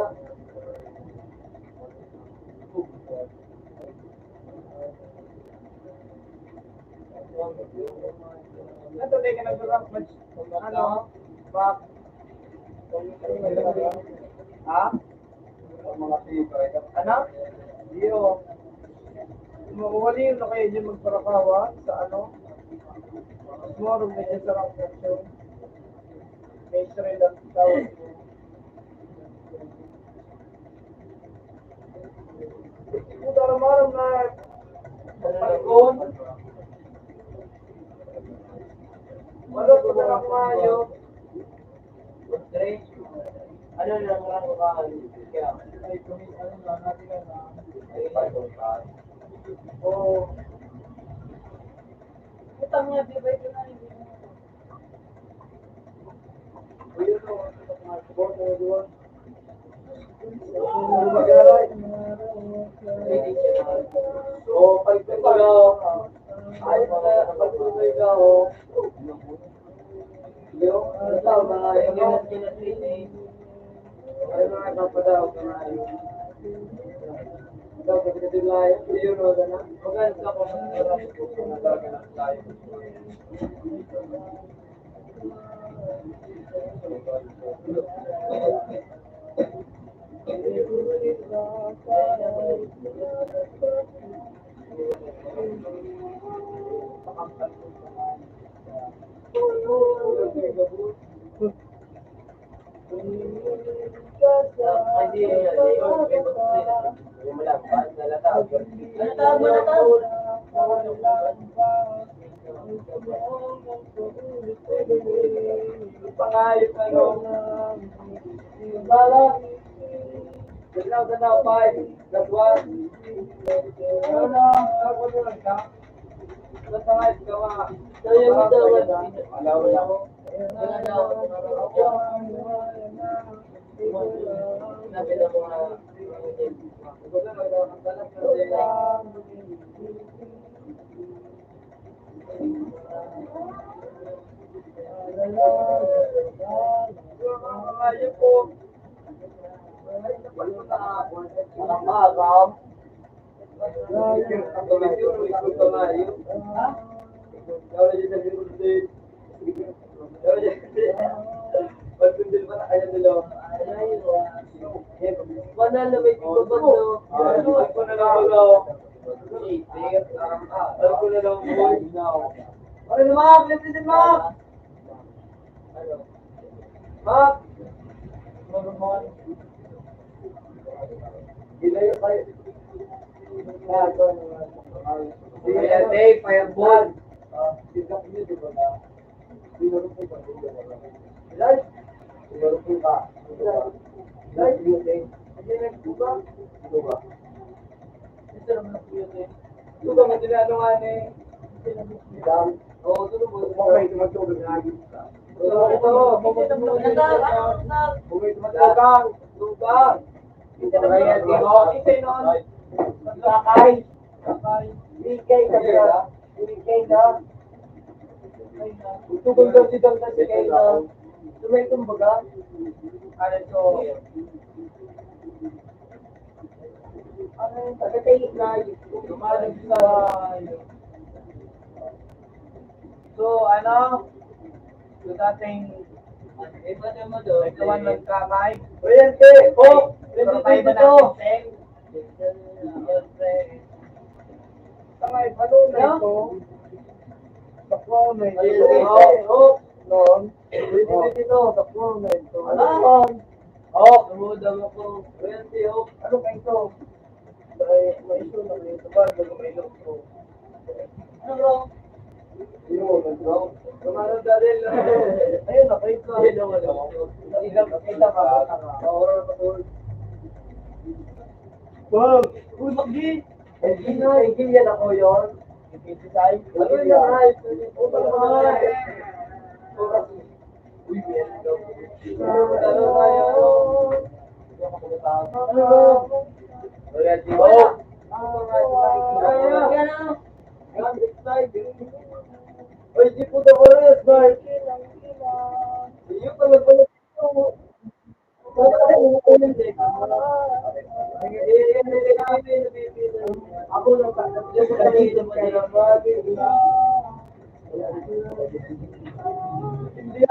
Ito, di ka nag-rock match. Ano? Back. Ha? Mga tibay. Ano? Iyo. Mawali yun na kayo dyan magparakawa sa ano? Tomorrow may dyan sa rock match yun. May Sri lang tawag ko. Puta ramaram na pagpalkon. Wala ko na lang mayo. Ano na lang ako kakan? Kaya, ay, kumis, ano na, natin na. Ay, pagpalkon. Oo. Utang niya, di ba ito na hindi mo? Ayun o, mga support na doon. Mag-alay. Oo, pagpalkon ka o. Ay, pagpalkon ka o. Yung, ano tao, mga yung ay, mga kapadaw, mga yung daw, kapitid layo, yun o, na. Maganda ka po, mga kapadaw, mga layo. Pangayos ano? Balas. Ganaw, 5. That's one. Ano? Ako na ka? Natangay ka ma. Ayaw mo daw. Alaw lang. Wala daw. Sabi na mo nga. Manalo may tibabado. Ako na lang ulo. Ako na lang ulo. Ano na mga? Please din mga? Mak! Ilayo kayo. Sige, tape, fireball. Tignan niyo, di ba na? Siguro po ba? Ilay? Siguro po ba? Ilay? Ilay? Hindi na po ba? Ito ba? Ito naman ang puyo din. Ito ba? Matinano nga ni? Dam? Oo, ito mo. Okay, tumatulog na agad ka. Ito, tumatulog. Tugang. Ito na yan, Tino. Ito nun. Sakay. Bigay ka ba? Bigay na. Tugon daw si Dam na si Kayla. Tumay kumbaga. Ano ito? Ano yung tagatay na tumalag sa... So, ano? So, dating... Iba naman doon. May kawan ng kamay. Oriente! Oh! Oriente dito! Kamay, ano na ito? Sakwaw na ito. Oh! Noon. Oriente dito. Sakwaw na ito. Ano noon? Oh! Namudang ako. Oriente, oh! Ano ka ito? May ito na ito ba? May ito ko. Ano bro? Yun, ano? Kumarang dahil. Ayun, nakita. Ilang ka. Oras ako. Wow! Uy, Magdi! Engine yan ako yun. Ano yun ang hype? Ano ang hype? Uy, meron daw. Ano tayo? Ano ba? Wala, di ba? Uy, di po na oras, Mark. Iyo ka lang pala. Ako lang pa. Hindi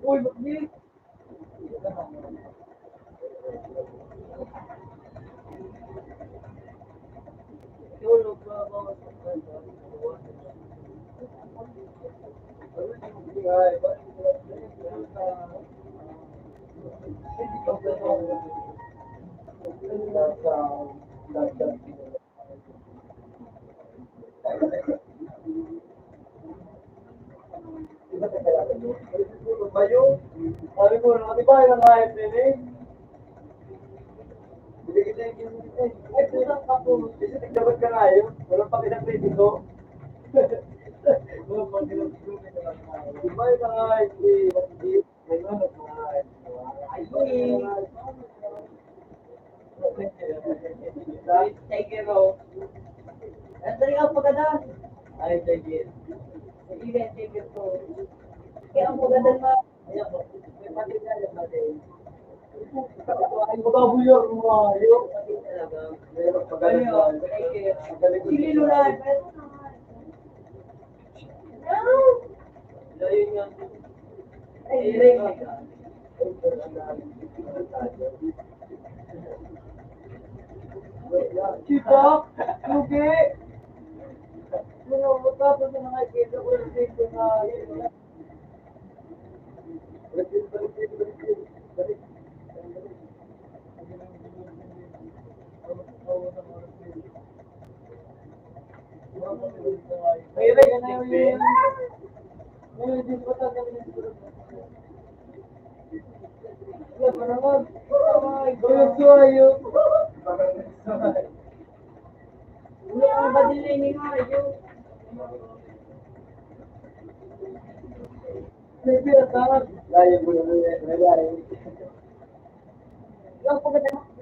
Uy, bakit? Bayo, sabi ko, ano ba yung hype din eh? Ay, kusang ka po. Kasi nagdabat ka nga yun. Walang pakinag-kritiko. Walang pakinag-kritiko. Diba yung mga hype eh? Hindi. Ganun ang mga hype. Ay, take it off. Andali ang pagkada. Ay, take it. Sige, take it off. Kaya ang pagkada na. Ayan po. May patigyan na natin. Ay, magabuyar mo ayo. Meron pagaling. Sige, Lulan. Ayun yan. Ay, ring. Chika, Lugi. Mga matapos na mga kito ko yung dito na yun. May rin na yun. May din pa tayo ng wala pa naman. Ay, gusto ayo. Wala ka ba din na nga ayo? May pinatawag. Layo mo na layo. Yung pagkata mo.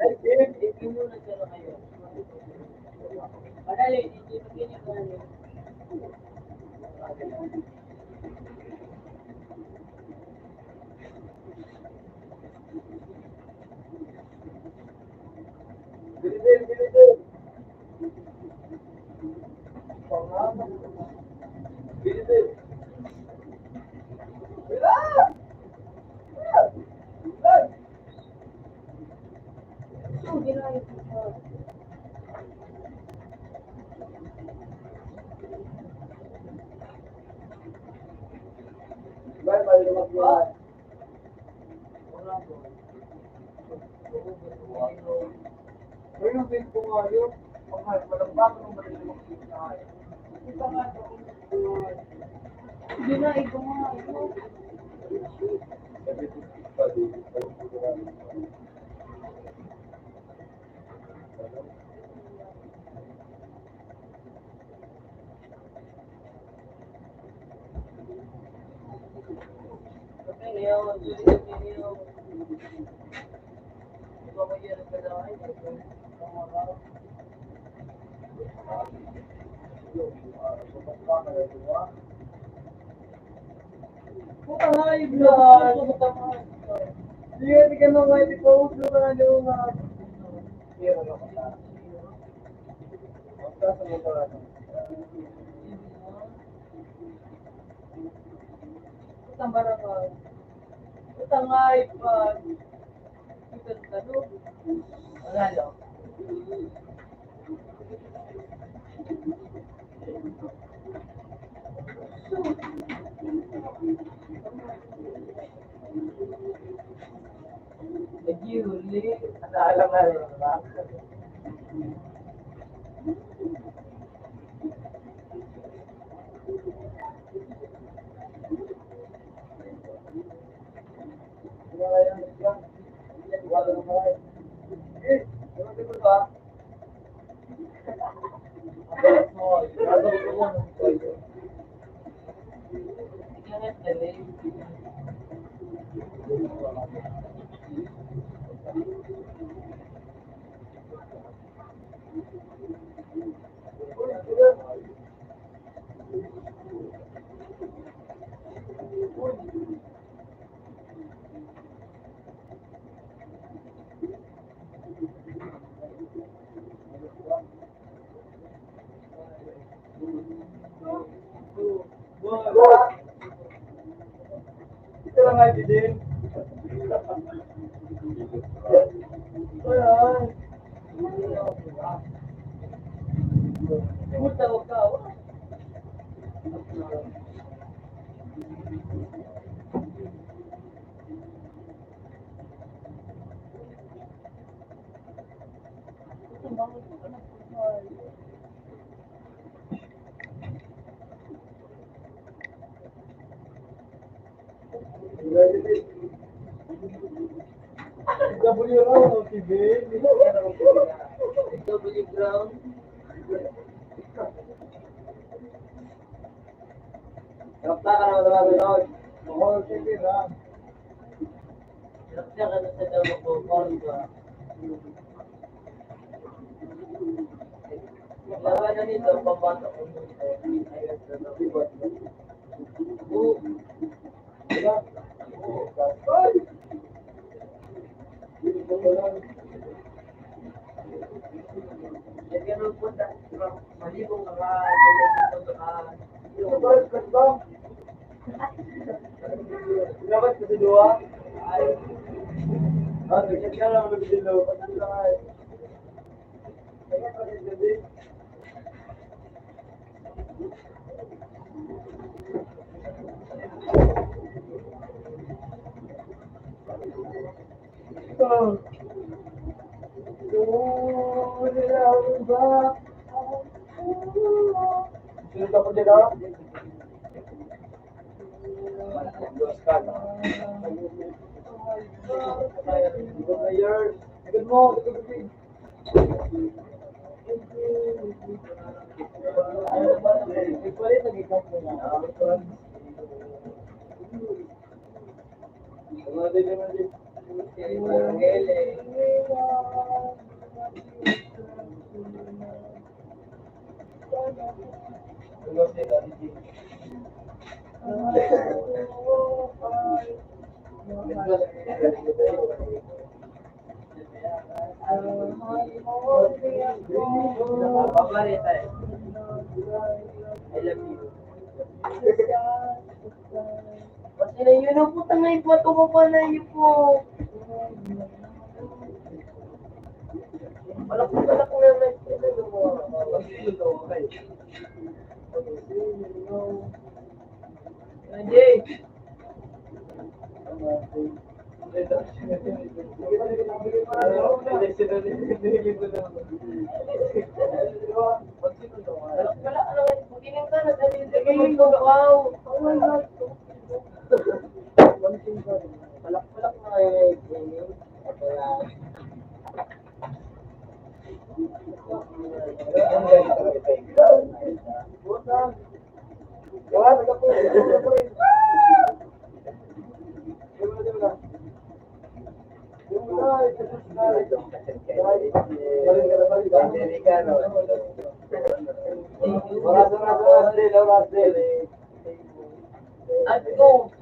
Ay, Dave, ipin mo na siya na kayo. Madali, hindi magiging madali. Bilidin, bilidin. Pangalan. Bilidin. Bila! Bila! Oh, ginaya ko. Bay, mali naman yan. Wala po. Pero yung pin ko nga yun, walang bago nung mali naman kita. Ito nga ito. Ginaya ko nga. Puta nga yung vlog! Hindi ka hindi ka nang hindi pa uso ka na yung mga... Hero na ko sa... Basta sa mga talaga. Utang barangay. Utang nga ipag. Utang tanong. Wala lang. Nag-iuli. Naalam na rin, ba? Wala yan, yan. Wala naman yan. Eh, ano ba ba? Ito lang nga din. Ayan. Puta ko ka. W round, TV. W ground. Kapta ka naman talaga yun. Oo, sige na. Kapta ka na sa dawa ko, call ka. Laban na nito, papato ko. Oo. Diba? Ay! Yan ganun po, malibong mga yung balas ka ba? Labas ka sa dua? Ay. Tignan ka lang mag-dilo. Pati lang ay. Kaya pa rin gabi. Ito. Sino ko dito? Good morning. Ano sila? Paborito eh. I love you. Kasi na yun ang putang na ipato ko pa na yun po. Palak na lang. Jay! Palak na kayo. Let's go!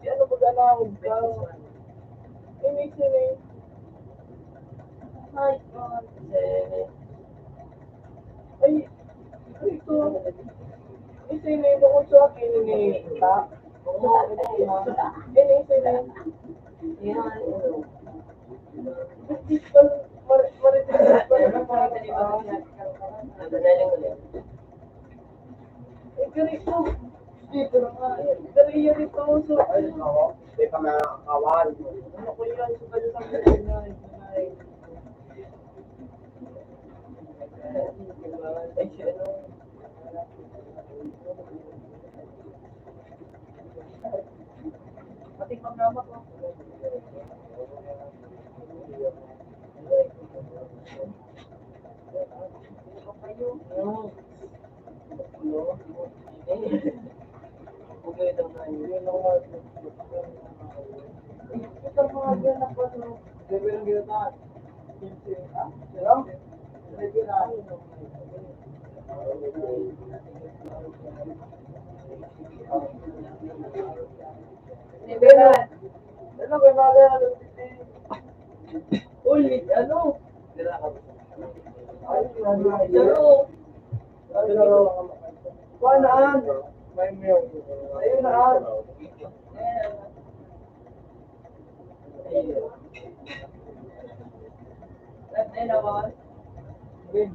Ano ba ganang? Ini sini. Hi, God. Ay, ito. Ito yung name ko sa akin. Ini, tak. Ini, sini. Ganito. Dito na nga. Ganito dito. So, hindi pa nakakawan. Ano ko yan? So, kayo sa mga na. Ay, siya, ano? Pati pang naman ko. Ulit, ano? Paanaan? May milk. Ayun na. Ay, naman. Win.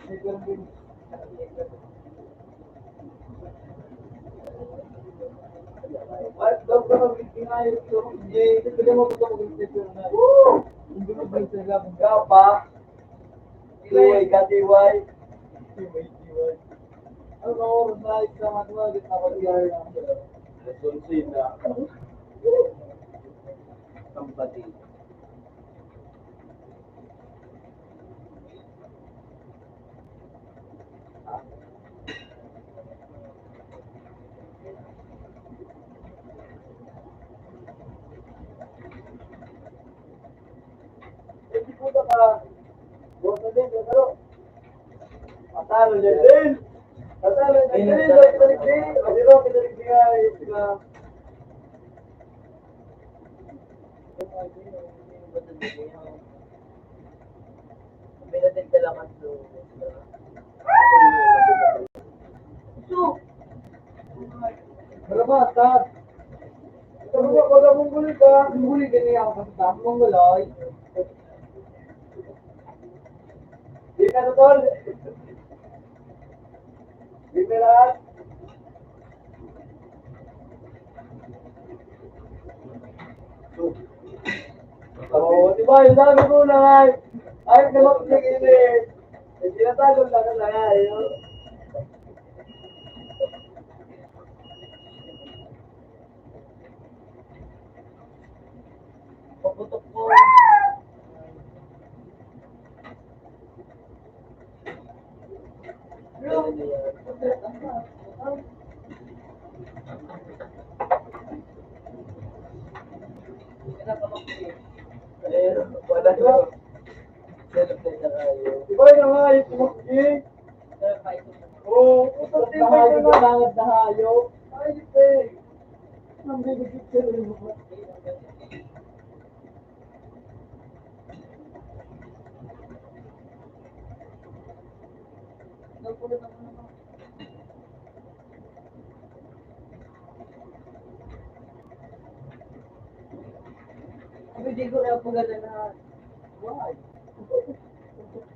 Win. What? Daw ka mag-ingayos ko. Hindi. Pwede mo ito mag-ingayos na. Hindi ko ba ito lang? Gapa. Tiway ka, tiway. Ano na oras na isang matwagit na pag-iayos na. Sunsin na. Kampati. Patalo niya din. Patalo niya din. Patalo niya din. Patalo niya din. Pinatin ka lang at Barabat, ha? Ito mo, pag mong guli ka, guli ka niya ako sa mong guloy. Di ka totol? Di ka lahat? Oo, di ba? Yung dami ko na nga. Ay, naman ko nag-ilit. Tinatagol lang na nga, yun. Eh, wala na. Self-test na tayo. Iba yung nga yung tumakti. Oo, utang din ba yung bangad na hayop? Ayos eh. Ang bibigit ka rin mo. Hindi ko na po ganda na. Why?